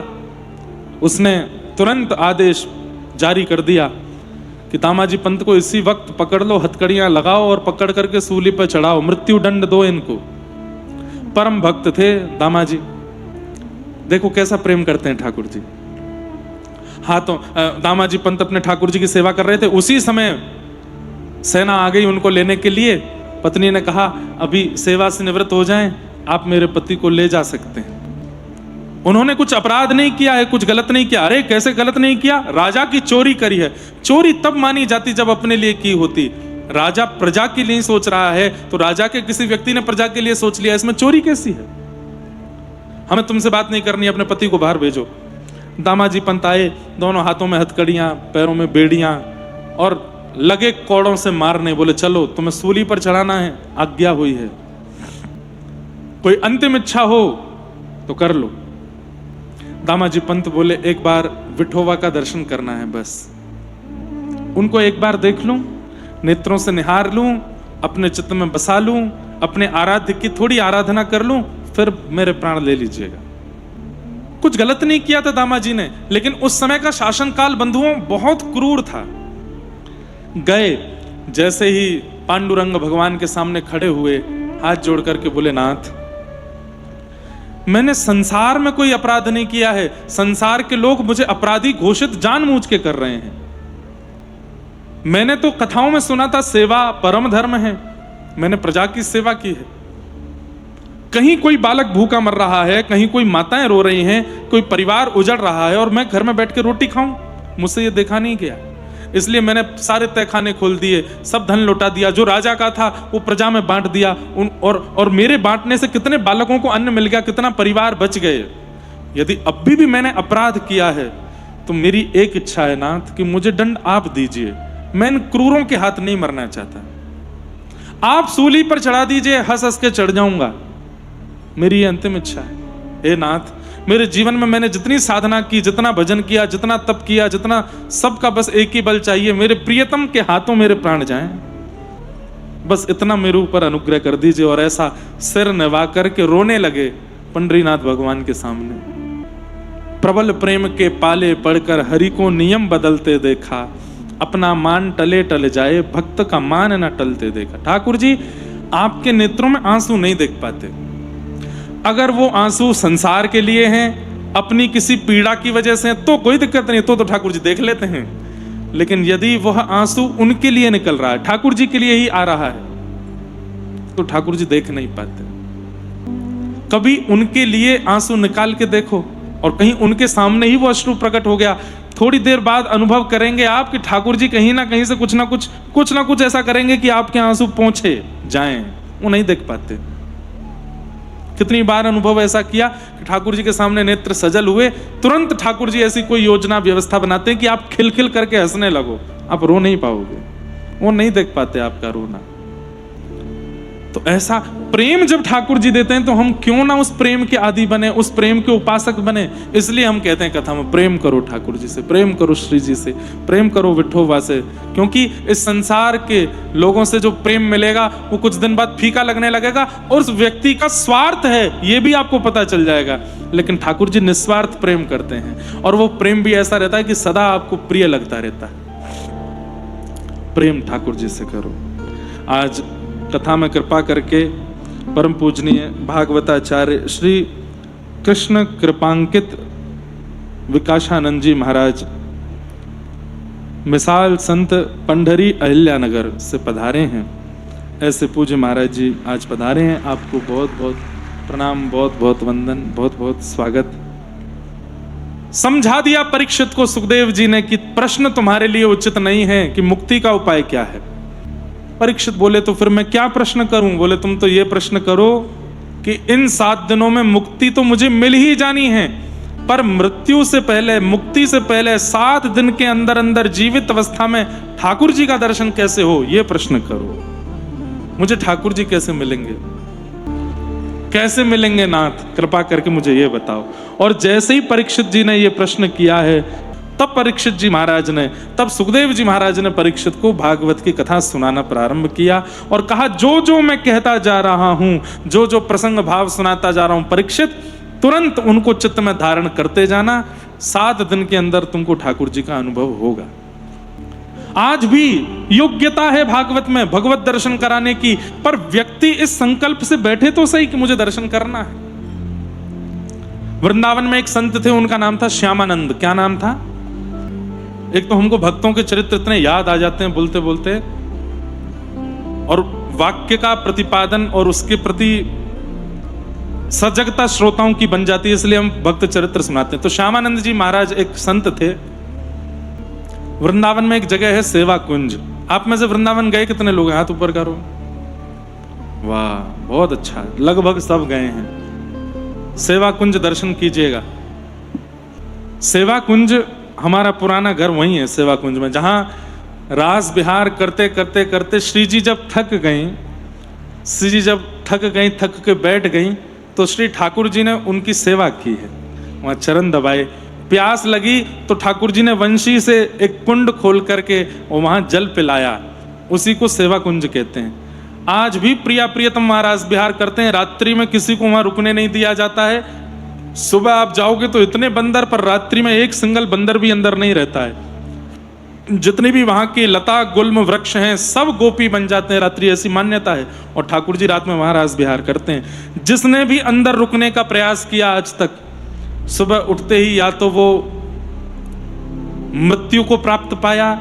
उसने तुरंत आदेश जारी कर दिया कि दामाजी पंत को इसी वक्त पकड़ लो, हथकड़ियां लगाओ और पकड़ करके सूली पर चढ़ाओ, मृत्यु दंड दो इनको। परम भक्त थे दामाजी, देखो कैसा प्रेम करते हैं ठाकुर जी। हाथों दामाजी पंत अपने ठाकुर जी की सेवा कर रहे थे, उसी समय सेना आ गई उनको लेने के लिए। पत्नी ने कहा अभी सेवा से निवृत्त हो जाएं, आप मेरे पति को ले जा सकते हैं। उन्होंने कुछ अपराध नहीं किया है, कुछ गलत नहीं किया। अरे कैसे गलत नहीं किया? राजा की चोरी करी है। चोरी तब मानी जाती जब अपने लिए की होती। राजा प्रजा के लिए सोच रहा है तो राजा के किसी व्यक्ति ने प्रजा के लिए सोच लिया, इसमें चोरी कैसी है? हमें तुमसे बात नहीं करनी, अपने पति को बाहर भेजो। दामाजी पंत आए, दोनों हाथों में हथकड़ियां, पैरों में बेड़ियां और लगे कौड़ों से मारने। बोले चलो तुम्हें सूली पर चढ़ाना है, आज्ञा हुई है, कोई अंतिम इच्छा हो तो कर लो। दामाजी पंत बोले एक बार विठोबा का दर्शन करना है, बस उनको एक बार देख लूं, नेत्रों से निहार लूं, अपने चित्त में बसा लूं, अपने आराध्य की थोड़ी आराधना कर लूं, फिर मेरे प्राण ले लीजिएगा। कुछ गलत नहीं किया था दामाजी ने, लेकिन उस समय का शासनकाल बंधुओं बहुत क्रूर था। गए, जैसे ही पांडुरंग भगवान के सामने खड़े हुए, हाथ जोड़ करके बोले नाथ, मैंने संसार में कोई अपराध नहीं किया है, संसार के लोग मुझे अपराधी घोषित जानबूझ के कर रहे हैं। मैंने तो कथाओं में सुना था सेवा परम धर्म है, मैंने प्रजा की सेवा की है। कहीं कोई बालक भूखा मर रहा है, कहीं कोई माताएं रो रही हैं, कोई परिवार उजड़ रहा है और मैं घर में बैठ के रोटी खाऊं? मुझसे ये देखा नहीं गया। इसलिए मैंने सारे तहखाने खोल दिए, सब धन लौटा दिया, जो राजा का था वो प्रजा में बांट दिया। और मेरे बांटने से कितने बालकों को अन्न मिल गया, कितना परिवार बच गए। यदि अभी भी मैंने अपराध किया है तो मेरी एक इच्छा है नाथ कि मुझे दंड आप दीजिए, मैं इन क्रूरों के हाथ नहीं मरना चाहता। आप सूली पर चढ़ा दीजिए, हंस हंस के चढ़ जाऊंगा, मेरी ये अंतिम इच्छा है। हे नाथ, मेरे जीवन में मैंने जितनी साधना की, जितना भजन किया, जितना तप किया, जितना सबका बस एक ही बल चाहिए, मेरे प्रियतम के हाथों मेरे प्राण जाएं, बस इतना मेरे ऊपर अनुग्रह कर दीजिए। और ऐसा सिर निवा करके रोने लगे पंडरीनाथ भगवान के सामने। प्रबल प्रेम के पाले पड़कर हरि को नियम बदलते देखा, अपना मान टले टल जाए, भक्त का मान न टलते देखा। ठाकुर जी आपके नेत्रों में आंसू नहीं देख पाते। अगर वो आंसू संसार के लिए हैं, अपनी किसी पीड़ा की वजह से, तो कोई दिक्कत नहीं, तो ठाकुर जी देख लेते हैं। लेकिन यदि वह आंसू उनके लिए निकल रहा है, ठाकुर जी के लिए ही आ रहा है, तो ठाकुर जी देख नहीं पाते। कभी उनके लिए आंसू निकाल के देखो, और कहीं उनके सामने ही वो अश्रु प्रकट हो गया, थोड़ी देर बाद अनुभव करेंगे आप कि ठाकुर जी कहीं ना कहीं से कुछ ना कुछ ऐसा करेंगे कि आपके आंसू पहुंचे जाएं, वो नहीं देख पाते। कितनी बार अनुभव ऐसा किया कि ठाकुर जी के सामने नेत्र सजल हुए, तुरंत ठाकुर जी ऐसी कोई योजना व्यवस्था बनाते हैं कि आप खिलखिल करके हंसने लगो, आप रो नहीं पाओगे, वो नहीं देख पाते आपका रोना। तो ऐसा प्रेम जब ठाकुर जी देते हैं तो हम क्यों ना उस प्रेम के आदि बने, उस प्रेम के उपासक बने। इसलिए हम कहते हैं कथा में, प्रेम करो ठाकुर जी से, प्रेम करो श्री जी से, प्रेम करो विठोबा से। क्योंकि इस संसार के लोगों से जो प्रेम मिलेगा वो कुछ दिन बाद फीका लगने लगेगा, और उस व्यक्ति का स्वार्थ है ये भी आपको पता चल जाएगा। लेकिन ठाकुर जी निस्वार्थ प्रेम करते हैं, और वो प्रेम भी ऐसा रहता है कि सदा आपको प्रिय लगता रहता है। प्रेम ठाकुर जी से करो। आज कथा में कृपा करके परम पूजनीय भागवताचार्य श्री कृष्ण कृपांकित विकासानंद जी महाराज मिसाल संत पंढरी अहिल्यानगर से पधारे हैं। ऐसे पूज्य महाराज जी आज पधारे हैं। आपको बहुत बहुत प्रणाम, बहुत बहुत वंदन, बहुत बहुत स्वागत। समझा दिया परीक्षित को सुखदेव जी ने कि प्रश्न तुम्हारे लिए उचित नहीं है कि मुक्ति का उपाय क्या है। परीक्षित बोले तो फिर मैं क्या प्रश्न करूं? बोले तुम तो ये प्रश्न करो कि इन 7 दिनों में मुक्ति तो मुझे मिल ही जानी है, पर मृत्यु से पहले, मुक्ति से पहले 7 दिन के अंदर अंदर जीवित अवस्था में ठाकुर जी का दर्शन कैसे हो, ये प्रश्न करो। मुझे ठाकुर जी कैसे मिलेंगे, कैसे मिलेंगे नाथ, कृपा करके मुझे ये बताओ। और जैसे ही परीक्षित जी ने ये प्रश्न किया है, तब परीक्षित जी महाराज ने, तब सुखदेव जी महाराज ने परीक्षित को भागवत की कथा सुनाना प्रारंभ किया और कहा जो जो मैं कहता जा रहा हूं, जो जो प्रसंग भाव सुनाता जा रहा हूं, परीक्षित तुरंत उनको चित्त में धारण करते जाना। 7 दिन के अंदर तुमको ठाकुर जी का अनुभव होगा। आज भी योग्यता है भागवत में भगवत दर्शन कराने की, पर व्यक्ति इस संकल्प से बैठे तो सही कि मुझे दर्शन करना है। वृंदावन में एक संत थे, उनका नाम था श्यामानंद। क्या नाम था? एक तो हमको भक्तों के चरित्र इतने याद आ जाते हैं बोलते बोलते, और वाक्य का प्रतिपादन और उसके प्रति सजगता श्रोताओं की बन जाती है, इसलिए हम भक्त चरित्र सुनाते हैं। तो श्यामानंद जी महाराज एक संत थे। वृंदावन में एक जगह है सेवा कुंज। आप में से वृंदावन गए कितने लोग हैं? हाथ ऊपर करो। वाह, बहुत अच्छा, लगभग सब गए हैं। सेवा कुंज दर्शन कीजिएगा। सेवा कुंज हमारा पुराना घर वही है, सेवा कुंज में, जहां रास विहार करते करते करते श्री जी जब थक गई, श्री जी जब थक गई, थक के बैठ गई, तो श्री ठाकुर जी ने उनकी सेवा की है। वहां चरण दबाए, प्यास लगी तो ठाकुर जी ने वंशी से एक कुंड खोल करके वहां जल पिलाया। उसी को सेवा कुंज कहते हैं। आज भी प्रिया प्रियतम महाराज विहार करते हैं। रात्रि में किसी को वहां रुकने नहीं दिया जाता है। सुबह आप जाओगे तो इतने बंदर, पर रात्रि में एक सिंगल बंदर भी अंदर नहीं रहता है। जितनी भी वहां की लता गुल्म वृक्ष हैं सब गोपी बन जाते हैं रात्रि, ऐसी मान्यता है। और ठाकुर जी रात में महाराज विहार करते हैं। जिसने भी अंदर रुकने का प्रयास किया आज तक, सुबह उठते ही या तो वो मृत्यु को प्राप्त पाया,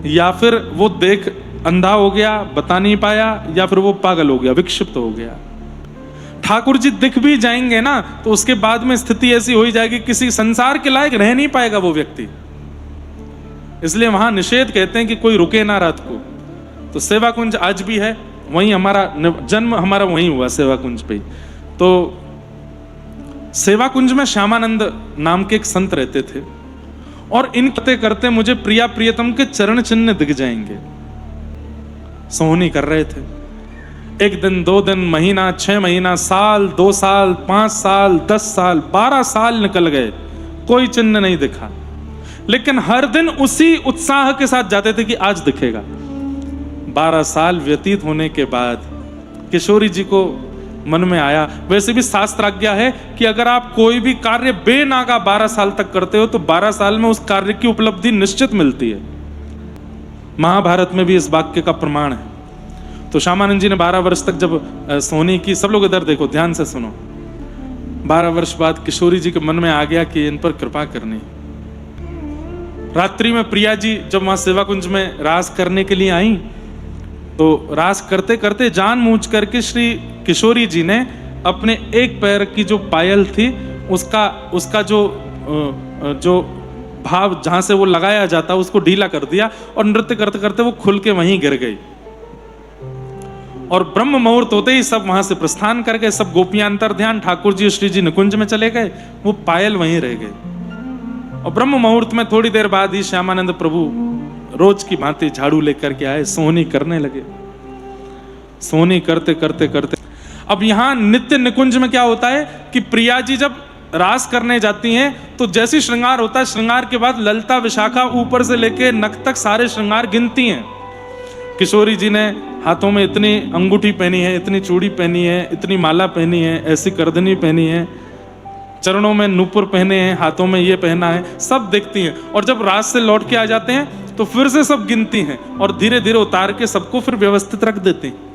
या फिर वो देख अंधा हो गया, बता नहीं पाया, या फिर वो पागल हो गया, विक्षिप्त हो गया। ठाकुर जी दिख भी जाएंगे ना, तो उसके बाद में स्थिति ऐसी हो जाएगी, किसी संसार के लायक रह नहीं पाएगा वो व्यक्ति। इसलिए वहां निषेध कहते हैं कि कोई रुके ना रात को। तो सेवा कुंज आज भी है, वहीं हमारा जन्म हमारा वहीं हुआ, सेवा कुंज पे। तो सेवा कुंज में श्यामानंद नाम के एक संत रहते थे, और इन करते करते मुझे प्रिया प्रियतम के चरण चिन्ह दिख जाएंगे। सोहनी कर रहे थे। 1 दिन, 2 दिन, महीना, 6 महीना, साल, 2 साल, 5 साल, 10 साल, 12 साल निकल गए, कोई चिन्ह नहीं दिखा। लेकिन हर दिन उसी उत्साह के साथ जाते थे कि आज दिखेगा। 12 साल व्यतीत होने के बाद किशोरी जी को मन में आया, वैसे भी शास्त्राज्ञा है कि अगर आप कोई भी कार्य बेनागा 12 साल तक करते हो तो 12 साल में उस कार्य की उपलब्धि निश्चित मिलती है। महाभारत में भी इस वाक्य का प्रमाण है। तो श्यामानंद जी ने 12 वर्ष तक जब सोनी की, सब लोग इधर देखो, ध्यान से सुनो, 12 वर्ष बाद किशोरी जी के मन में आ गया कि इन पर कृपा करनी। रात्रि में प्रिया जी जब वहां सेवा कुंज में रास करने के लिए आई, तो रास करते करते जान मूझ करके श्री किशोरी जी ने अपने एक पैर की जो पायल थी उसका जो भाव जहां से वो लगाया जाता उसको ढीला कर दिया, और नृत्य करते करते वो खुल के वहीं गिर गई। और ब्रह्म मुहूर्त होते ही सब वहां से प्रस्थान कर गए। सब गोपियां अंतर ध्यान, ठाकुर जी श्री जी निकुंज में चले गए, वो पायल वहीं रह गए। और ब्रह्म मुहूर्त में थोड़ी देर बाद ही श्यामानंद प्रभु रोज की भांति झाड़ू लेकर के आए, सोहनी करने लगे। सोहनी करते करते करते, अब यहां नित्य निकुंज में क्या होता है कि प्रिया जी जब रास करने जाती हैं तो जैसी श्रृंगार होता है, श्रृंगार के बाद ललता विशाखा ऊपर से लेके नख तक सारे श्रृंगार गिनती हैं। किशोरी जी ने हाथों में इतनी अंगूठी पहनी है, इतनी चूड़ी पहनी है, इतनी माला पहनी है, ऐसी करदनी पहनी है, चरणों में नूपुर पहने हैं, हाथों में ये पहना है, सब देखती हैं। और जब रास से लौट के आ जाते हैं तो फिर से सब गिनती हैं और धीरे धीरे उतार के सबको फिर व्यवस्थित रख देती हैं।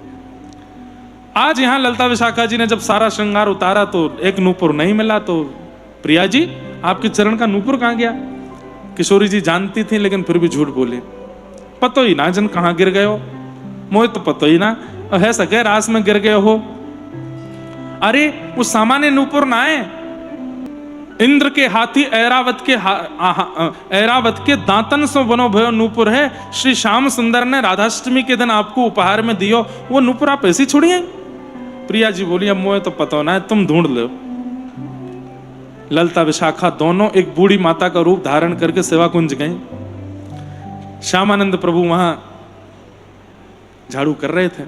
आज यहाँ ललता विशाखा जी ने जब सारा श्रृंगार उतारा तो एक नूपुर नहीं मिला, तो प्रिया जी आपके चरण का नूपुर कहाँ गया? किशोरी जी जानती थी लेकिन फिर भी झूठ बोली, पतो ही ना जन कहाँ गिर गए हो, मोहे तो पतो ही ना, है सके रास में गिर गए हो। अरे वो सामान्य नूपुर ना है, इंद्र के हाथी ऐरावत के दांतन से बनो भयो नूपुर है, श्री श्याम सुंदर ने राधाष्टमी के दिन आपको उपहार में दियो, वो नूपुर आप ऐसी छोड़िए? प्रिया जी बोली अब मोहे तो पता ना है, तुम ढूंढ लो। ललता विशाखा दोनों एक बूढ़ी माता का रूप धारण करके सेवा कुंज गए। श्यामानंद प्रभु वहां झाड़ू कर रहे थे।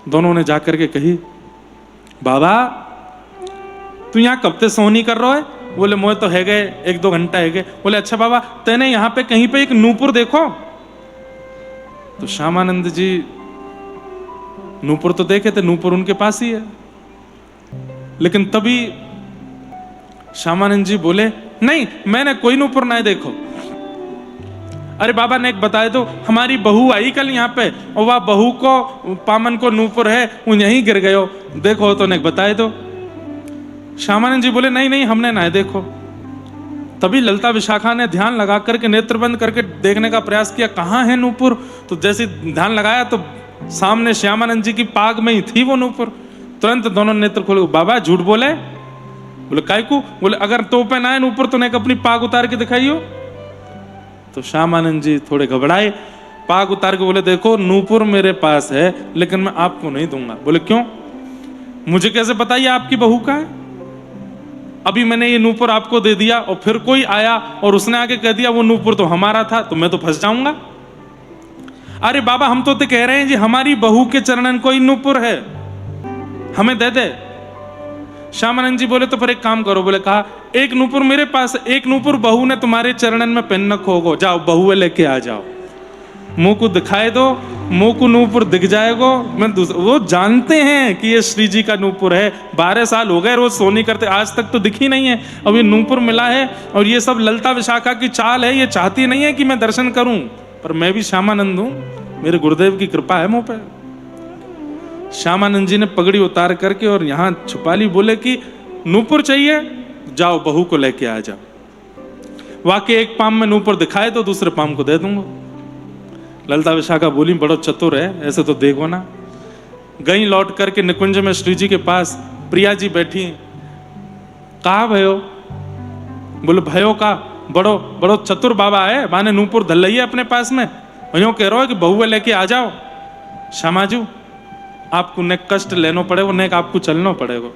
दोनों ने जाकर के कही, बाबा तू यहाँ कब से सोनी कर रहा है? बोले मोहे तो है गए 1-2 घंटा है गए। बोले अच्छा बाबा तेने यहाँ पे कहीं पे एक नूपुर देखो? तो श्यामानंद जी नूपुर तो देखे थे, नूपुर उनके पास ही है, लेकिन तभी श्यामानंद जी बोले नहीं मैंने कोई नूपुर नहीं देखो। अरे बाबा ने एक बताए तो हमारी बहू आई कल यहाँ पे और वह बहू को पामन को नूपुर है वो यहीं गिर गए हो, देखो तो ने बताए तो। श्यामानंद जी बोले नहीं नहीं हमने ना देखो। तभी ललता विशाखा ने ध्यान लगा करके नेत्र बंद करके देखने का प्रयास किया कहाँ है नूपुर। तो जैसे ध्यान लगाया तो सामने श्यामानंद जी की पाग में ही थी वो नूपुर। तुरंत दोनों नेत्र खोले। बाबा झूठ बोले? बोले काय को? बोले अगर तो पे ना है नूपुर तो नहीं अपनी पाग उतार के दिखाइयो। तो श्यामानंद जी थोड़े घबराए, पाग उतार के बोले देखो नूपुर मेरे पास है लेकिन मैं आपको नहीं दूंगा। बोले क्यों? मुझे कैसे पता ये आपकी बहू का है? अभी मैंने ये नूपुर आपको दे दिया और फिर कोई आया और उसने आके कह दिया वो नूपुर तो हमारा था, तो मैं तो फंस जाऊंगा। अरे बाबा हम तो कह रहे हैं जी हमारी बहू के चरणन कोई नूपुर है, हमें दे दे। श्यामानंद जी बोले तो फिर एक काम करो। बोले कहा एक नूपुर मेरे पास, एक नूपुर बहू ने तुम्हारे चरणन में पहन रखो गो, जाओ बहू लेके आ जाओ, मुंह को दिखाए दो, मुंह को नूपुर दिख जाएगो। मैं वो जानते हैं कि ये श्री जी का नूपुर है, 12 साल हो गए रोज सोनी करते, आज तक तो दिखी नहीं है, अब ये नूपुर मिला है। और ये सब ललता विशाखा की चाल है, ये चाहती नहीं है कि मैं दर्शन करूं, पर मैं भी श्यामानंद हूं, मेरे गुरुदेव की कृपा है मुंह पे। श्यामानंद जी ने पगड़ी उतार करके और यहां छुपा ली। बोले कि नूपुर चाहिए, जाओ बहू को लेके आ जाओ। वाकई एक पाम में नूपुर दिखाए तो दूसरे पाम को दे दूंगा। ललता विशाखा बोली बड़ो चतुर है, ऐसे तो देखो ना। गई लौट करके निकुंज में श्री जी के पास प्रिया जी बैठी। कहा भयो? बोले भयो का बड़ो बड़ो चतुर बाबा है, माने नूपुर धल है अपने पास में, वही कह रहा है कि बहू लेके आ जाओ। श्यामाजू आपको ने कष्ट लेना पड़ेगा, ने आपको चलना पड़ेगा।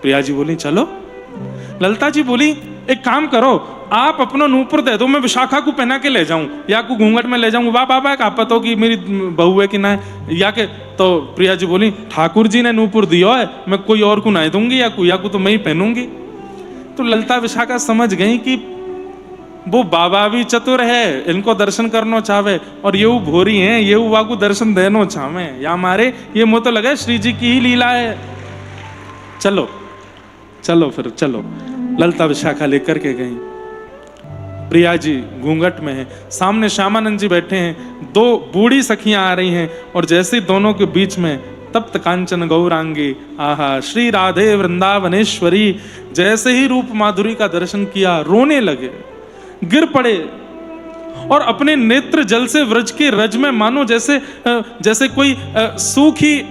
प्रिया जी बोली चलो। ललता जी बोली एक काम करो, आप अपना नूपुर दे दो, मैं विशाखा को पहना के ले जाऊं या को घूंघट में ले जाऊं। वाह बाबा का पता हो कि मेरी बहू है कि ना है या के। तो प्रिया जी बोली ठाकुर जी ने नूपुर दिया है, मैं कोई और को नहीं दूंगी या को तो मैं ही पहनूंगी। तो ललता विशाखा समझ गई कि वो बाबा भी चतुर है, इनको दर्शन करना चाहे और ये भोरी हैं, ये वा को दर्शन देना चाहे या मारे ये मुँह तो लगे श्री जी की ही लीला है। चलो चलो फिर चलो। ललता विशाखा लेकर के गई। प्रिया जी घूंघट में है, सामने श्यामानंद जी बैठे हैं, 2 बूढ़ी सखियां आ रही हैं और जैसे दोनों के बीच में तप्त कांचन गौरांगी, आहा श्री राधे वृंदावनेश्वरी, जैसे ही रूप माधुरी का दर्शन किया रोने लगे, गिर पड़े और अपने नेत्र जल से व्रज के रज में मानो जैसे कोई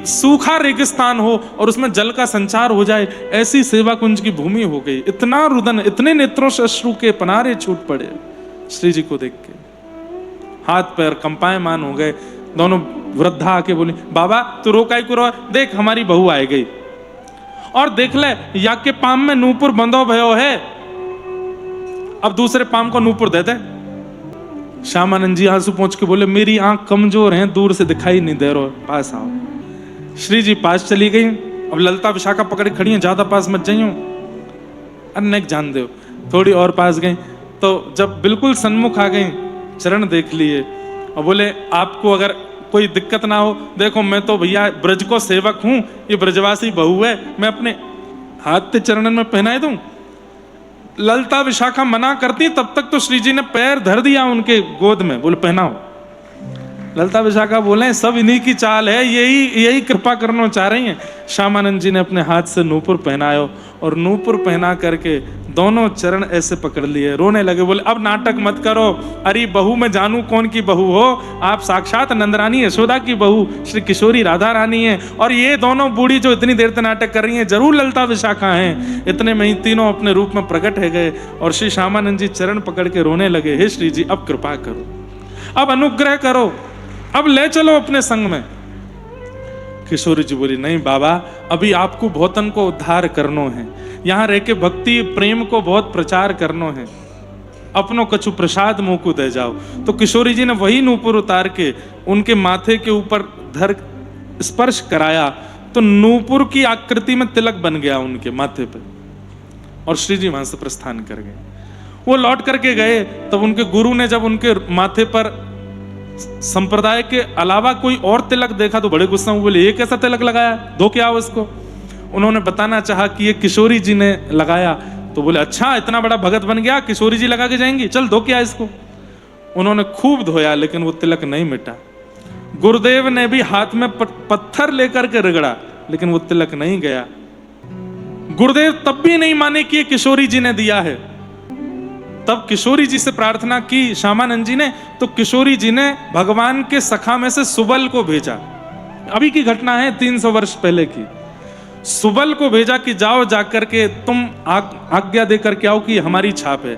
सूखा रेगिस्तान हो और उसमें जल का संचार हो जाए, ऐसी सेवा कुंज की भूमि हो गई। इतना रुदन, इतने नेत्रों से अश्रु के पनारे छूट पड़े श्री जी को देख के, हाथ पैर कंपायमान हो गए। दोनों वृद्धा आके बोली बाबा तू रोकाई को रो, देख हमारी बहू आ गई और देख ले या के पाम में नूपुर बंधो भयो है, अब दूसरे पाम को नूपुर दे दे। श्यामानंद जी आंसू पहुंच के बोले मेरी आंख कमजोर है, दूर से दिखाई नहीं दे रहा, पास आओ। श्री जी पास चली गई। अब ललता विशाखा पकड़े खड़ी हैं, ज्यादा पास मत जाइयो, अनेक जान दो। थोड़ी और पास गई तो जब बिल्कुल सन्मुख आ गई, चरण देख लिए और बोले आपको अगर कोई दिक्कत ना हो, देखो मैं तो भैया ब्रज को सेवक हूं, ये ब्रजवासी बहू है, मैं अपने हाथ के चरणन में पहनाए दूं। ललता विशाखा मना करती, तब तक तो श्री जी ने पैर धर दिया उनके गोद में, बोले पहनाओ। ललिता विशाखा बोले सब इन्हीं की चाल है, यही कृपा करना चाह रही हैं। श्यामानंद जी ने अपने हाथ से नूपुर पहनायो और नूपुर पहना करके दोनों चरण ऐसे पकड़ लिए, रोने लगे, बोले अब नाटक मत करो, अरे बहू मैं जानू कौन की बहू हो, आप साक्षात नंदरानी यशोदा की बहू श्री किशोरी राधा रानी है, और ये दोनों बूढ़ी जो इतनी देर से नाटक कर रही हैं जरूर ललिता विशाखा हैं। इतने में ही तीनों अपने रूप में प्रकट है गए और श्री श्यामानंद जी चरण पकड़ के रोने लगे, हे श्री जी अब कृपा करो, अब अनुग्रह करो, अब ले चलो अपने संग में। किशोरी जी बोली नहीं बाबा, अभी आपको भौतन को उद्धार करनो है, यहाँ रह के भक्ति प्रेम को बहुत प्रचार करनो है, अपनो कछु प्रसाद मुंह को दे जाओ। तो किशोरी जी ने वही नूपुर उतार के उनके माथे के ऊपर धर स्पर्श कराया, तो नूपुर की आकृति में तिलक बन गया उनके माथे पे, और श्री जी वहां से प्रस्थान कर गए। वो लौट करके गए, तब उनके गुरु ने जब उनके माथे पर संप्रदाय के अलावा कोई और तिलक देखा तो बड़े गुस्सा में बोले ये कैसा तिलक लगाया, धो के आओ इसको। उन्होंने बताना चाहा कि ये किशोरी जी ने लगाया, तो बोले अच्छा इतना बड़ा भगत बन गया, किशोरी जी लगा के जाएंगी, चल धो के आ इसको। उन्होंने खूब धोया लेकिन वो तिलक नहीं मिटा। गुरुदेव ने भी हाथ में पत्थर लेकर के रगड़ा लेकिन वो तिलक नहीं गया। गुरुदेव तब भी नहीं माने कि ये किशोरी जी ने दिया है। तब किशोरी जी से प्रार्थना की श्यामानंद जी ने, तो किशोरी जी ने भगवान के सखा में से सुबल को भेजा। अभी की घटना है 300 वर्ष पहले की। सुबल को भेजा कि जाओ जाकर के तुम आज्ञा दे करके आओ कि हमारी छाप है।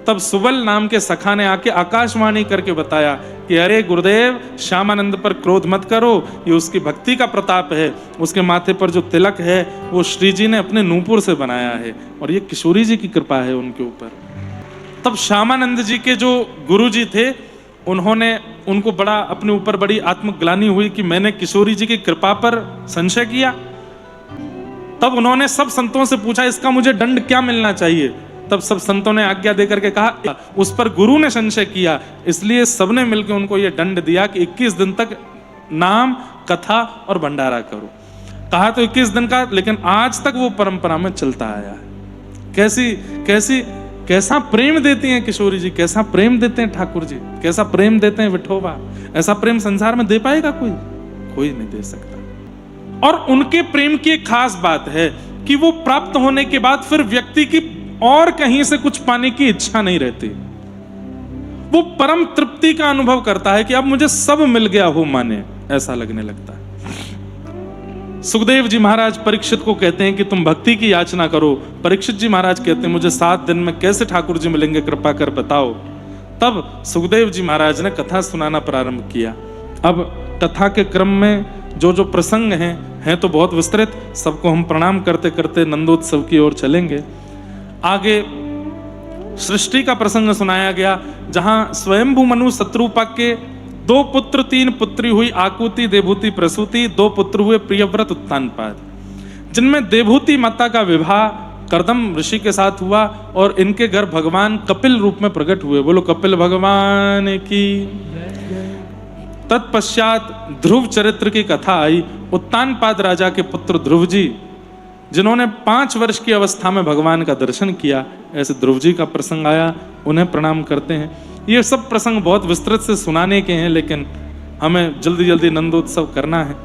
तब सुबल नाम के सखा ने आके आकाशवाणी करके बताया कि अरे गुरुदेव श्यामानंद पर क्रोध मत करो, ये उसकी भक्ति का प्रताप है, उसके माथे पर जो तिलक है वो श्री जी ने अपने नूपुर से बनाया है और ये किशोरी जी की कृपा है उनके ऊपर। तब श्यामानंद जी के जो गुरु जी थे उन्होंने उनको बड़ा अपने ऊपर बड़ी आत्मग्लानि हुई कि मैंने किशोरी जी की कृपा पर संशय किया। तब उन्होंने सब संतों से पूछा इसका मुझे दंड क्या मिलना चाहिए। तब सब संतों ने आज्ञा देकर के कहा उस पर गुरु ने संशय किया, इसलिए सबने मिलकर उनको यह दंड दिया कि 21 दिन तक नाम कथा और भंडारा करो। कहा तो 21 दिन का, लेकिन आज तक वो परंपरा में चलता आया है। कैसा प्रेम देती हैं किशोरी जी, कैसा प्रेम देते हैं ठाकुर जी, कैसा प्रेम देते हैं विठोबा। ऐसा प्रेम संसार में दे पाएगा कोई नहीं दे सकता। और उनके प्रेम की एक खास बात है कि वो प्राप्त होने के बाद फिर व्यक्ति की और कहीं से कुछ पाने की इच्छा नहीं रहती। वो परम तृप्ति का अनुभव करता है कि अब मुझे सब मिल गया हो माने, ऐसा लगने लगता है। सुखदेव जी महाराज परीक्षित को कहते हैं कि तुम भक्ति की याचना करो। परीक्षित जी महाराज कहते हैं मुझे 7 दिन में कैसे ठाकुर जी मिलेंगे, कृपा कर बताओ। तब सुखदेव जी महाराज ने कथा सुनाना प्रारंभ किया। अब कथा के क्रम में जो जो प्रसंग हैं तो बहुत विस्तृत, सबको हम प्रणाम करते करते नंदोत्सव की ओर चलेंगे। आगे सृष्टि का प्रसंग सुनाया गया, जहां स्वयंभू मनु शत्रुपा के 2 पुत्र 3 पुत्री हुई आकुति देवहूति प्रसूति, 2 पुत्र हुए प्रियव्रत उत्तानपाद, जिनमें देवहूति माता का विवाह कर्दम ऋषि के साथ हुआ और इनके घर भगवान कपिल रूप में प्रकट हुए। बोलो कपिल भगवान की। तत्पश्चात ध्रुव चरित्र की कथा आई। उत्तानपाद राजा के पुत्र ध्रुव जी, जिन्होंने 5 वर्ष की अवस्था में भगवान का दर्शन किया, ऐसे ध्रुव जी का प्रसंग आया, उन्हें प्रणाम करते हैं। ये सब प्रसंग बहुत विस्तृत से सुनाने के हैं, लेकिन हमें जल्दी जल्दी नंदोत्सव करना है,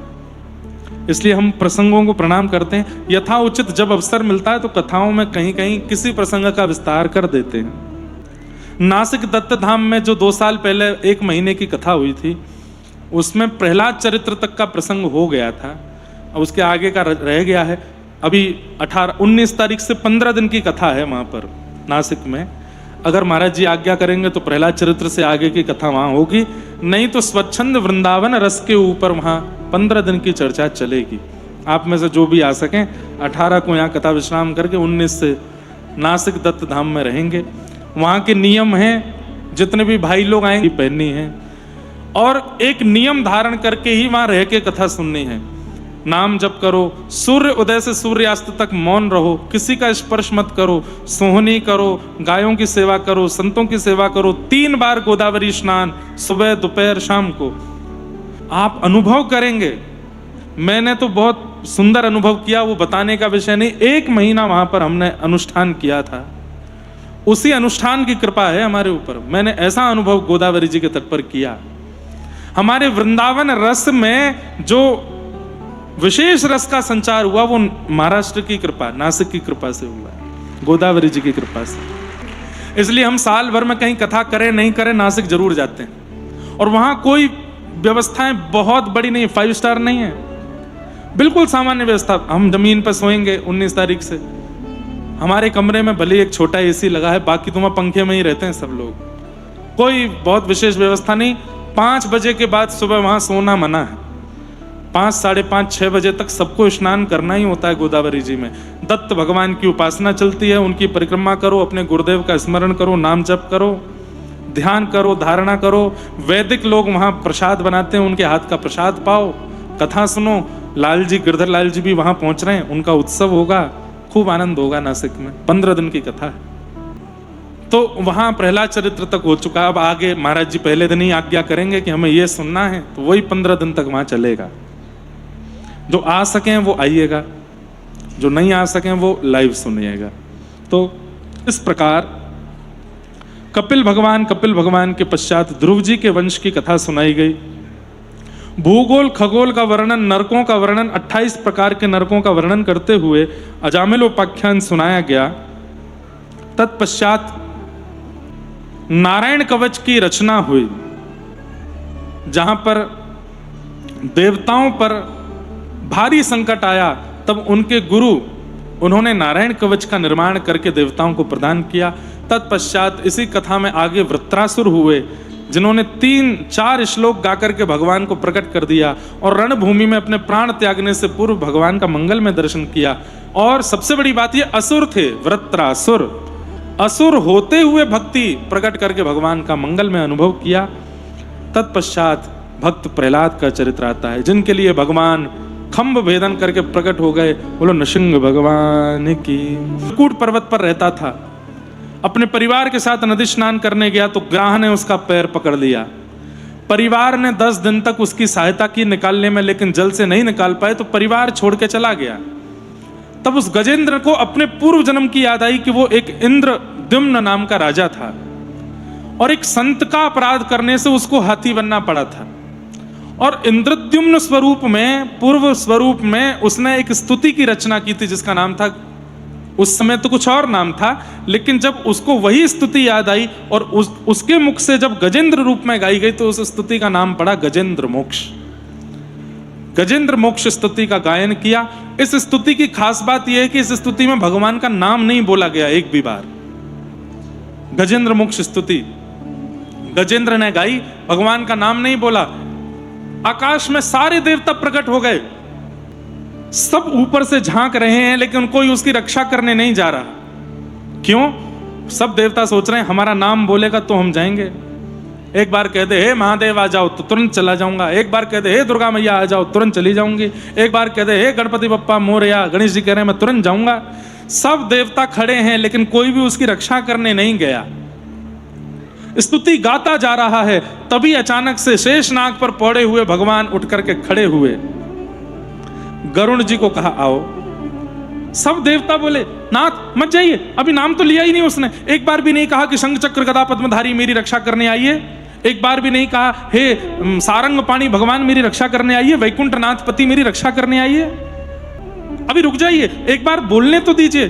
इसलिए हम प्रसंगों को प्रणाम करते हैं। यथा उचित जब अवसर मिलता है तो कथाओं में कहीं कहीं किसी प्रसंग का विस्तार कर देते हैं। नासिक दत्त धाम में जो 2 साल पहले 1 महीने की कथा हुई थी, उसमें प्रहलाद चरित्र तक का प्रसंग हो गया था, अब उसके आगे का रह गया है। अभी 19 तारीख से 15 दिन की कथा है वहां पर नासिक में। अगर महाराज जी आज्ञा करेंगे तो प्रहलाद चरित्र से आगे की कथा वहां होगी, नहीं तो स्वच्छंद वृंदावन रस के ऊपर वहां 15 दिन की चर्चा चलेगी। आप में से जो भी आ सकें 18 को यहाँ कथा विश्राम करके 19 से नासिक दत्त धाम में रहेंगे। वहाँ के नियम हैं, जितने भी भाई लोग आएंगे पहननी है और एक नियम धारण करके ही वहाँ रह के कथा सुननी है। नाम जप करो, सूर्य उदय से सूर्यास्त तक मौन रहो, किसी का स्पर्श मत करो, सोहनी करो, गायों की सेवा करो, संतों की सेवा करो, 3 बार गोदावरी स्नान, सुबह दोपहर शाम को। आप अनुभव करेंगे, मैंने तो बहुत सुंदर अनुभव किया, वो बताने का विषय नहीं। 1 महीना वहां पर हमने अनुष्ठान किया था, उसी अनुष्ठान की कृपा है हमारे ऊपर। मैंने ऐसा अनुभव गोदावरी जी के तट पर किया। हमारे वृंदावन रस में जो विशेष रस का संचार हुआ वो महाराष्ट्र की कृपा, नासिक की कृपा से हुआ, गोदावरी जी की कृपा से। इसलिए हम साल भर में कहीं कथा करें नहीं करें, नासिक जरूर जाते हैं। और वहां कोई व्यवस्थाएं बहुत बड़ी नहीं, 5 स्टार नहीं है, बिल्कुल सामान्य व्यवस्था। हम जमीन पर सोएंगे 19 तारीख से, हमारे कमरे में भले एक छोटा एसी लगा है, बाकी तो वहां पंखे में ही रहते हैं सब लोग, कोई बहुत विशेष व्यवस्था नहीं। 5 बजे के बाद सुबह वहां सोना मना है। 5, साढ़े 5, 6 बजे तक सबको स्नान करना ही होता है गोदावरी जी में। दत्त भगवान की उपासना चलती है, उनकी परिक्रमा करो, अपने गुरुदेव का स्मरण करो, नाम जप करो, ध्यान करो, धारणा करो। वैदिक लोग वहां प्रसाद बनाते हैं, उनके हाथ का प्रसाद पाओ, कथा सुनो। लाल जी, गिरधर लाल जी भी वहां पहुंच रहे हैं, उनका उत्सव होगा, खूब आनंद होगा नासिक में। 15 दिन की कथा है। तो वहां प्रहलाद चरित्र तक हो चुका। अब आगे महाराज जी पहले दिन ही आज्ञा करेंगे कि हमें ये सुनना है, तो वही 15 दिन तक वहां चलेगा। जो आ सकें वो आइएगा, जो नहीं आ सकें वो लाइव सुनिएगा। तो इस प्रकार कपिल भगवान के पश्चात ध्रुव जी के वंश की कथा सुनाई गई। भूगोल खगोल का वर्णन, नरकों का वर्णन, 28 प्रकार के नरकों का वर्णन करते हुए अजामिलोपाख्यान सुनाया गया। तत्पश्चात नारायण कवच की रचना हुई, जहां पर देवताओं पर भारी संकट आया, तब उनके गुरु उन्होंने नारायण कवच का निर्माण करके देवताओं को प्रदान किया। तत्पश्चात इसी कथा में आगे वृत्रासुर हुए, जिन्होंने 3-4 श्लोक गाकर के भगवान को प्रकट कर दिया और रणभूमि में अपने प्राण त्यागने से पूर्व भगवान का मंगल में दर्शन किया। और सबसे बड़ी बात ये असुर थे, वृत्रासुर, असुर होते हुए भक्ति प्रकट करके भगवान का मंगल में अनुभव किया। तत्पश्चात भक्त प्रहलाद का चरित्र आता है, जिनके लिए भगवान खंभ भेदन करके प्रकट हो गए। बोलो नृसिंह भगवान की। कूट पर्वत पर रहता था, अपने परिवार के साथ नदी स्नान करने गया तो ग्राह ने उसका पैर पकड़ लिया। परिवार ने 10 दिन तक उसकी सहायता की निकालने में, लेकिन जल से नहीं निकाल पाए तो परिवार छोड़ के चला गया। तब उस गजेंद्र को अपने पूर्व जन्म की याद आई कि वो एक इंद्रद्युम्न नाम का राजा था और एक संत का अपराध करने से उसको हाथी बनना पड़ा था। और इंद्रद्युम्न स्वरूप में, पूर्व स्वरूप में उसने एक स्तुति की रचना की थी, जिसका नाम था, उस समय तो कुछ और नाम था, लेकिन जब उसको वही स्तुति याद आई और उसके मुख से जब गजेंद्र रूप में गाई गई तो उस स्तुति का नाम पड़ा गजेंद्र मोक्ष। गजेंद्र मोक्ष स्तुति का गायन किया। इस स्तुति की खास बात यह है कि इस स्तुति में भगवान का नाम नहीं बोला गया एक भी बार। गजेंद्र मोक्ष स्तुति गजेंद्र ने गाई, भगवान का नाम नहीं बोला। आकाश में सारे देवता प्रकट हो गए, सब ऊपर से झांक रहे हैं, लेकिन कोई उसकी रक्षा करने नहीं जा रहा। क्यों? सब देवता सोच रहे हैं हमारा नाम बोलेगा तो हम जाएंगे। एक बार कह दे हे महादेव आ जाओ तो तुरंत चला जाऊंगा, एक बार कह दे हे दुर्गा मैया आ जाओ तुरंत चली जाऊंगी, एक बार कह दे हे गणपति बप्पा मोरया, गणेश जी कह रहे हैं मैं तुरंत जाऊंगा। सब देवता खड़े हैं, लेकिन कोई भी उसकी रक्षा करने नहीं गया। स्तुति गाता जा रहा है, तभी अचानक से शेषनाग पर पड़े हुए भगवान उठ करके खड़े हुए, गरुण जी को कहा आओ। सब देवता बोले नाथ मत जाइए, अभी नाम तो लिया ही नहीं उसने। एक बार भी नहीं कहा कि शंख चक्र गदा पद्मधारी मेरी रक्षा करने आइए, एक बार भी नहीं कहा हे सारंग पाणी भगवान मेरी रक्षा करने आइए, वैकुंठ नाथ पति मेरी रक्षा करने आइए, अभी रुक जाइए, एक बार बोलने तो दीजिए।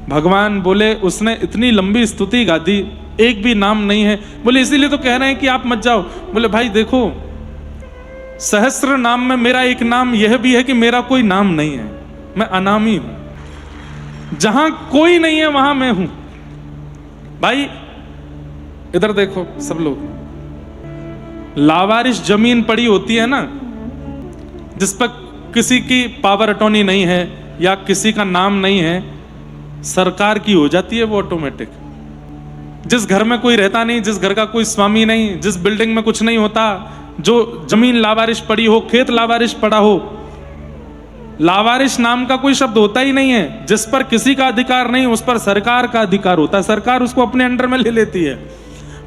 भगवान बोले उसने इतनी लंबी स्तुति गा दी, एक भी नाम नहीं है। बोले इसीलिए तो कह रहे हैं कि आप मत जाओ। बोले भाई देखो, सहस्र नाम में मेरा एक नाम यह भी है कि मेरा कोई नाम नहीं है, मैं अनामी हूं। जहां कोई नहीं है वहां मैं हूं। भाई इधर देखो सब लोग, लावारिश जमीन पड़ी होती है ना, जिस पर किसी की पावर अटॉर्नी नहीं है या किसी का नाम नहीं है, सरकार की हो जाती है वो ऑटोमेटिक। जिस घर में कोई रहता नहीं, जिस घर का कोई स्वामी नहीं, जिस बिल्डिंग में कुछ नहीं होता, जो जमीन लावारिश पड़ी हो, खेत लावारिश पड़ा हो, लावारिश नाम का कोई शब्द होता ही नहीं है। जिस पर किसी का अधिकार नहीं उस पर सरकार का अधिकार होता है, सरकार उसको अपने अंडर में ले लेती है।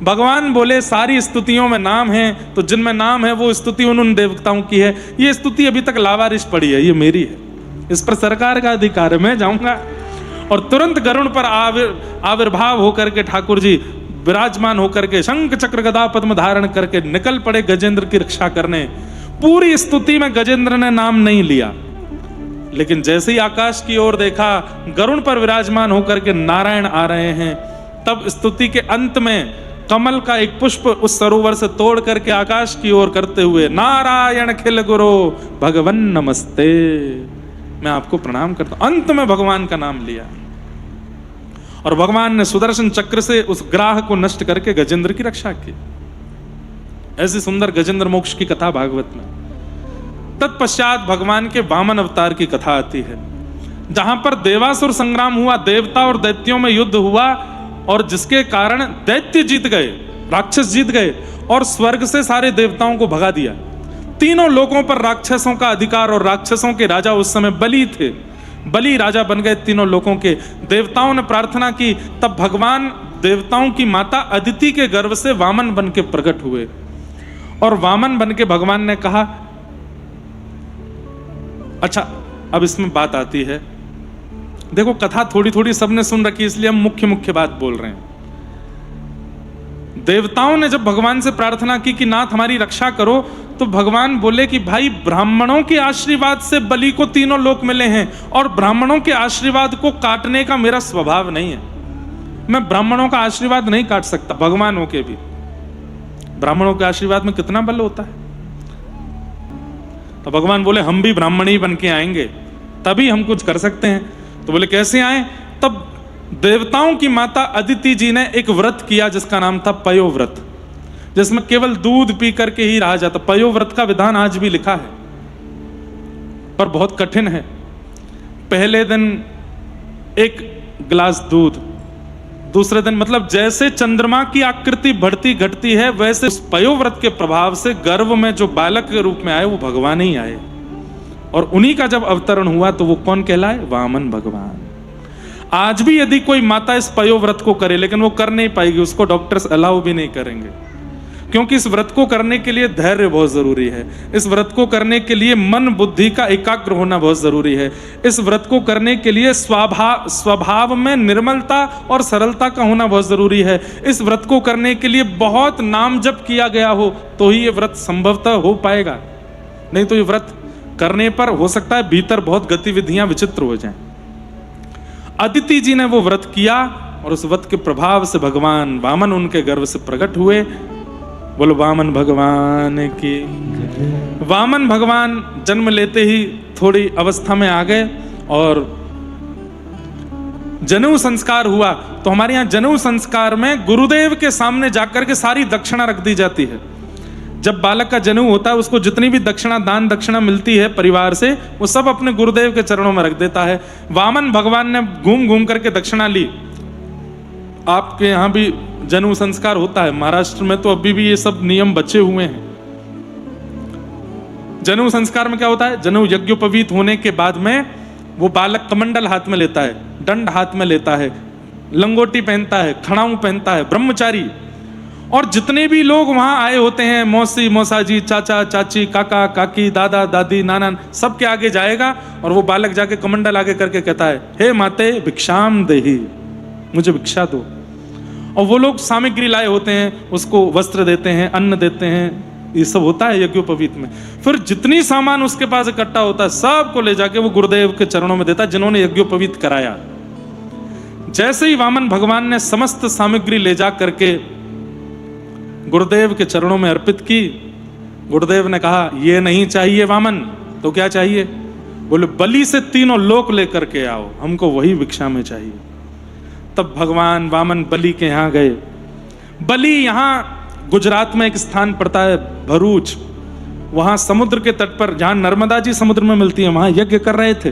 भगवान बोले सारी स्तुतियों में नाम है, तो जिनमें नाम है वो स्तुति उन देवताओं की है। ये स्तुति अभी तक लावारिश पड़ी है, ये मेरी है, इस पर सरकार का अधिकार है, मैं जाऊंगा। और तुरंत गरुण पर आविर्भाव होकर के ठाकुर जी विराजमान होकर के शंख चक्र गदा पद्म धारण करके निकल पड़े गजेंद्र की रक्षा करने। पूरी स्तुति में गजेंद्र ने नाम नहीं लिया, लेकिन जैसे ही आकाश की ओर देखा, गरुड़ पर विराजमान होकर के नारायण आ रहे हैं, तब स्तुति के अंत में कमल का एक पुष्प उस सरोवर से तोड़ करके आकाश की ओर करते हुए, नारायण खिल गुरु भगवन नमस्ते, मैं आपको प्रणाम करता हूं। अंत में भगवान का नाम लिया और भगवान ने सुदर्शन चक्र से उस ग्राह को नष्ट करके गजेंद्र की रक्षा की। ऐसी सुंदर गजेंद्र मोक्ष की कथा भागवत में। तत्पश्चात भगवान के वामन अवतार की कथा आती है, जहां पर देवासुर संग्राम हुआ, देवता और दैत्यों में युद्ध हुआ, और जिसके कारण दैत्य जीत गए, राक्षस जीत गए और स्वर्ग से सारे देवताओं को भगा दिया। तीनों लोगों पर राक्षसों का अधिकार, और राक्षसों के राजा उस समय बलि थे। बलि राजा बन गए तीनों लोगों के। देवताओं ने प्रार्थना की, तब भगवान देवताओं की माता अदिति के गर्भ से वामन बन के प्रकट हुए, और वामन बन के भगवान ने कहा, अच्छा अब इसमें बात आती है, देखो कथा थोड़ी थोड़ी सबने सुन रखी, इसलिए हम मुख्य मुख्य बात बोल रहे हैं। देवताओं ने जब भगवान से प्रार्थना की कि नाथ हमारी रक्षा करो, तो भगवान बोले कि भाई ब्राह्मणों के आशीर्वाद से बलि को तीनों लोक मिले हैं, और ब्राह्मणों के आशीर्वाद को काटने का मेरा स्वभाव नहीं है। मैं ब्राह्मणों का आशीर्वाद नहीं काट सकता, भगवान होके भी। ब्राह्मणों के आशीर्वाद में कितना बल होता है। तो भगवान बोले हम भी ब्राह्मण ही बन के आएंगे, तभी हम कुछ कर सकते हैं। तो बोले कैसे आए। तब देवताओं की माता अदिति जी ने एक व्रत किया जिसका नाम था पयोव्रत, जिसमें केवल दूध पी करके ही रहा जाता। पयोव्रत का विधान आज भी लिखा है, पर बहुत कठिन है। पहले दिन एक गिलास दूध, दूसरे दिन, मतलब जैसे चंद्रमा की आकृति बढ़ती घटती है, वैसे उस पयोव्रत के प्रभाव से गर्भ में जो बालक के रूप में आए वो भगवान ही आए, और उन्हीं का जब अवतरण हुआ तो वो कौन कहलाए, वामन भगवान। आज भी यदि कोई माता इस पयोव्रत को करे, लेकिन वो कर नहीं पाएगी, उसको डॉक्टर्स अलाउ भी नहीं करेंगे, क्योंकि इस व्रत को करने के लिए धैर्य बहुत जरूरी है। इस व्रत को करने के लिए मन बुद्धि का एकाग्र होना बहुत जरूरी है। इस व्रत को करने के लिए स्वभाव में निर्मलता और सरलता का होना बहुत जरूरी है। इस व्रत को करने के लिए बहुत नाम जप किया गया हो तो ही ये व्रत संभवतः हो पाएगा, नहीं तो ये व्रत करने पर हो सकता है भीतर बहुत गतिविधियां विचित्र हो जाएं। अदिति जी ने वो व्रत किया, और उस व्रत के प्रभाव से भगवान वामन उनके गर्भ से प्रकट हुए। बोलो वामन भगवान की। वामन भगवान जन्म लेते ही थोड़ी अवस्था में आ गए, और जनेऊ संस्कार हुआ। तो हमारे यहाँ जनेऊ संस्कार में गुरुदेव के सामने जाकर के सारी दक्षिणा रख दी जाती है। जब बालक का जनेऊ होता है, उसको जितनी भी दक्षिणा, दान दक्षिणा मिलती है परिवार से, वो सब अपने गुरुदेव के चरणों में रख देता है। वामन भगवान ने घूम घूम करके दक्षिणा ली। आपके यहाँ भी जनेऊ संस्कार होता है, महाराष्ट्र में तो अभी भी ये सब नियम बचे हुए हैं। जनेऊ संस्कार में क्या होता है, जनेऊ यज्ञोपवीत होने के बाद में वो बालक कमंडल हाथ में लेता है, दंड हाथ में लेता है, लंगोटी पहनता है, खड़ाऊ पहनता है, ब्रह्मचारी। और जितने भी लोग वहां आए होते हैं, मौसी मौसाजी, चाचा चाची, काका काकी, दादा दादी, नाना, सबके आगे जाएगा, और वो बालक जाके कमंडल आगे करके कहता है, हे माते भिक्षाम देहि, मुझे भिक्षा दो। और वो लोग सामग्री लाए होते हैं, उसको वस्त्र देते हैं, अन्न देते हैं, ये सब होता है यज्ञोपवीत में। फिर जितनी सामान उसके पास इकट्ठा होता है, सबको ले जाके वो गुरुदेव के चरणों में देता है, जिन्होंने यज्ञोपवीत कराया। जैसे ही वामन भगवान ने समस्त सामग्री ले जा करके गुरुदेव के चरणों में अर्पित की, गुरुदेव ने कहा ये नहीं चाहिए वामन, तो क्या चाहिए। बोले बलि से तीनों लोक लेकर के आओ, हमको वही भिक्षा में चाहिए। तब भगवान वामन बलि के यहाँ गए। बलि यहाँ गुजरात में एक स्थान पड़ता है भरूच, वहां समुद्र के तट पर, जहां नर्मदा जी समुद्र में मिलती है, वहां यज्ञ कर रहे थे।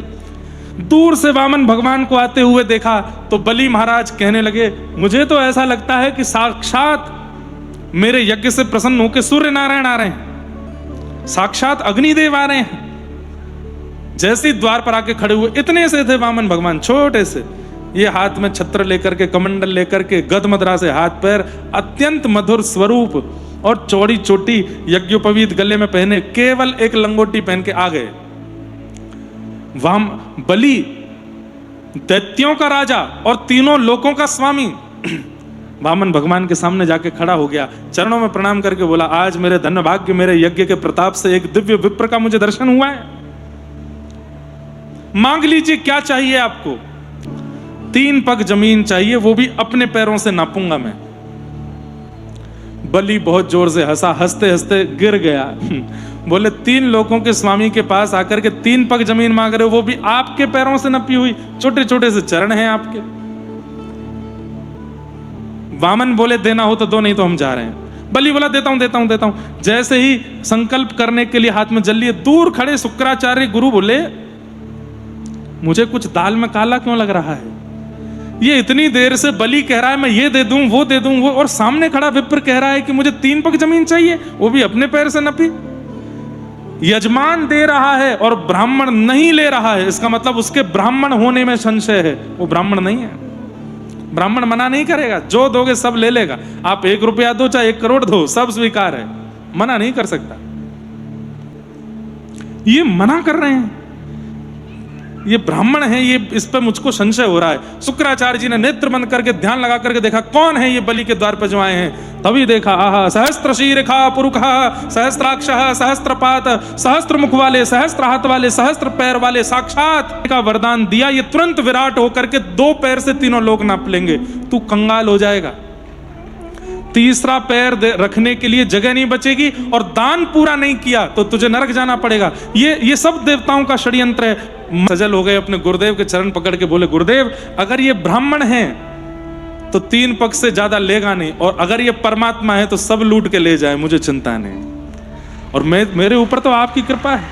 दूर से वामन भगवान को आते हुए देखा तो बलि महाराज कहने लगे, मुझे तो ऐसा लगता है कि साक्षात मेरे यज्ञ से प्रसन्न होकर सूर्य नारायण आ रहे हैं, साक्षात अग्निदेव आ रहे हैं। जैसे द्वार पर आके खड़े हुए, इतने से थे वामन भगवान, छोटे से, ये हाथ में छत्र लेकर के, कमंडल लेकर के, गद मदरा से हाथ पैर, अत्यंत मधुर स्वरूप, और चौड़ी चोटी यज्ञोपवीत गले में पहने, केवल एक लंगोटी पहन के आ गए। वाम बलि दैत्यों का राजा और तीनों लोकों का स्वामी, वामन भगवान के सामने जाके खड़ा हो गया, चरणों में प्रणाम करके बोला, आज मेरे धन्य भाग्य, मेरे यज्ञ के प्रताप से एक दिव्य विप्र का मुझे दर्शन हुआ है। मांग लीजिए क्या चाहिए आपको। 3 पग जमीन चाहिए, वो भी अपने पैरों से नापूंगा मैं। बलि बहुत जोर से हंसा, हंसते हंसते गिर गया। बोले 3 लोगों के स्वामी के पास आकर के 3 पग जमीन मांग रहे हो, वो भी आपके पैरों से नपी हुई, छोटे छोटे से चरण हैं आपके। वामन बोले देना हो तो दो, नहीं तो हम जा रहे हैं। बलि बोला देता हूं देता हूं देता हूं। जैसे ही संकल्प करने के लिए हाथ में जल लिए, दूर खड़े शुक्राचार्य गुरु बोले, मुझे कुछ दाल में काला क्यों लग रहा है? ये इतनी देर से बलि कह रहा है मैं ये दे दूं वो दे दूं, वो, और सामने खड़ा विप्र कह रहा है कि मुझे 3 पग जमीन चाहिए, वो भी अपने पैर से नपी। यजमान दे रहा है और ब्राह्मण नहीं ले रहा है, इसका मतलब उसके ब्राह्मण होने में संशय है, वो ब्राह्मण नहीं है। ब्राह्मण मना नहीं करेगा, जो दोगे सब ले लेगा। आप 1 रुपया दो चाहे 1 करोड़ दो, सब स्वीकार है, मना नहीं कर सकता। ये मना कर रहे हैं, ये ब्राह्मण है, ये इस पर मुझको संशय हो रहा है। शुक्राचार्य जी ने नेत्र बंद करके ध्यान लगा करके देखा कौन है ये बलि के द्वार पर जो आए हैं। तभी देखा, आहा, सहस्त्र शीर्षा पुरुषा, सहस्त्राक्ष, सहस्त्रपात, सहस्त्र मुख वाले, सहस्त्र हाथ वाले, सहस्त्र पैर वाले, साक्षात का वरदान दिया। ये तुरंत विराट होकर के 2 पैर से तीनों लोग नाप लेंगे, तू कंगाल हो जाएगा। तीसरा पैर रखने के लिए जगह नहीं बचेगी, और दान पूरा नहीं किया तो तुझे नरक जाना पड़ेगा। ये सब देवताओं का षड्यंत्र है। सजल हो गए, अपने गुरुदेव के चरण पकड़ के बोले, गुरुदेव अगर ये ब्राह्मण है तो 3 पग से ज्यादा लेगा नहीं, और अगर ये परमात्मा है तो सब लूट के ले जाए, मुझे चिंता नहीं। और मेरे ऊपर तो आपकी कृपा है,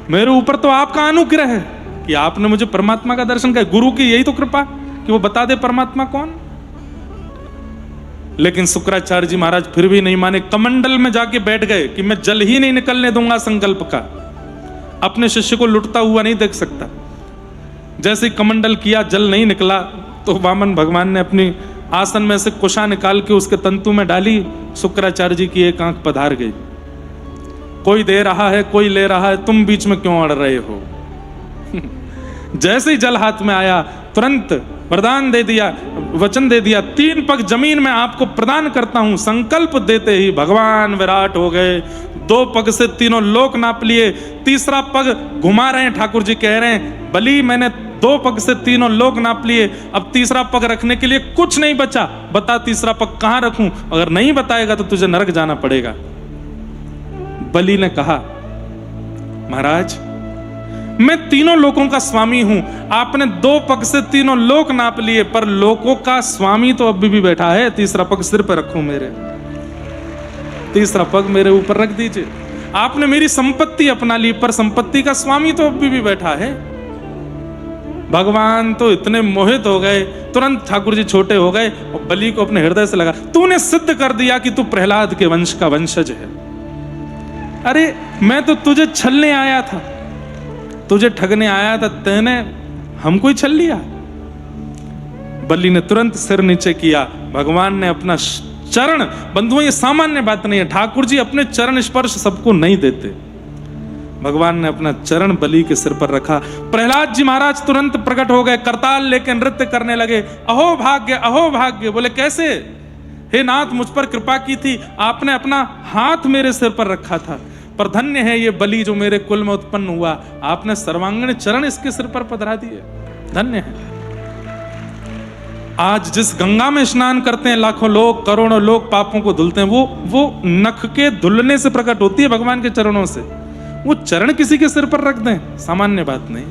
मेरे ऊपर तो आपका अनुग्रह है कि आपने मुझे परमात्मा का दर्शन किया। गुरु की यही तो कृपा कि वो बता दे परमात्मा कौन। लेकिन शुक्राचार्य जी महाराज फिर भी नहीं माने, कमंडल में जाके बैठ गए कि मैं जल ही नहीं निकलने दूंगा संकल्प का, अपने शिष्य को लुटता हुआ नहीं देख सकता। जैसे कमंडल किया, जल नहीं निकला, तो वामन भगवान ने अपनी आसन में से कुशा निकाल के उसके तंतु में डाली, शुक्राचार्य जी की एक आंख पधार गई। कोई दे रहा है, कोई ले रहा है, तुम बीच में क्यों अड़ रहे हो? जैसे ही जल हाथ में आया, तुरंत वरदान दे दिया, वचन दे दिया, 3 पग जमीन में आपको प्रदान करता हूं। संकल्प देते ही भगवान विराट हो गए, 2 पग से तीनों लोक नाप लिए। तीसरा पग घुमा रहे हैं, ठाकुर जी कह रहे हैं, बलि मैंने 2 पग से तीनों लोक नाप लिए, अब तीसरा पग रखने के लिए कुछ नहीं बचा, बता तीसरा पग कहां रखूं? अगर नहीं बताएगा तो तुझे नरक जाना पड़ेगा। बलि ने कहा, महाराज मैं तीनों लोकों का स्वामी हूं, आपने 2 पग से तीनों लोक नाप लिए, पर लोकों का स्वामी तो अभी भी बैठा है। तीसरा पग सिर पर रखूं, मेरे तीसरा पग मेरे ऊपर रख दीजिए। आपने मेरी संपत्ति अपना ली, पर संपत्ति का स्वामी तो अभी भी बैठा है। भगवान तो इतने मोहित हो गए, तुरंत ठाकुर जी छोटे हो गए और बलि को अपने हृदय से लगा, तूने सिद्ध कर दिया कि तू प्रहलाद के वंश का वंशज है। अरे मैं तो तुझे छलने आया था, तुझे ठगने आया था, तेने हमको ही छल लिया। बलि ने तुरंत सिर नीचे किया। भगवान ने अपना चरण, बंधुओं ये सामान्य बात नहीं है, ठाकुर जी अपने चरण स्पर्श सबको नहीं देते। भगवान ने अपना चरण बलि के सिर पर रखा। प्रहलाद जी महाराज तुरंत प्रकट हो गए, करताल लेकर नृत्य करने लगे। अहो भाग्य, अहो भाग्य। बोले कैसे? हे नाथ, मुझ पर कृपा की थी, आपने अपना हाथ मेरे सिर पर रखा था, पर धन्य है ये बलि जो मेरे कुल में उत्पन्न हुआ, आपने सर्वांगीण चरण इसके सिर पर पधरा दिए, धन्य है। आज जिस गंगा में स्नान करते हैं लाखों लोग, करोड़ों लोग पापों को धुलते हैं, वो नख के धुलने से प्रकट होती है भगवान के चरणों से। वो चरण किसी के सिर पर रख दें, सामान्य बात नहीं।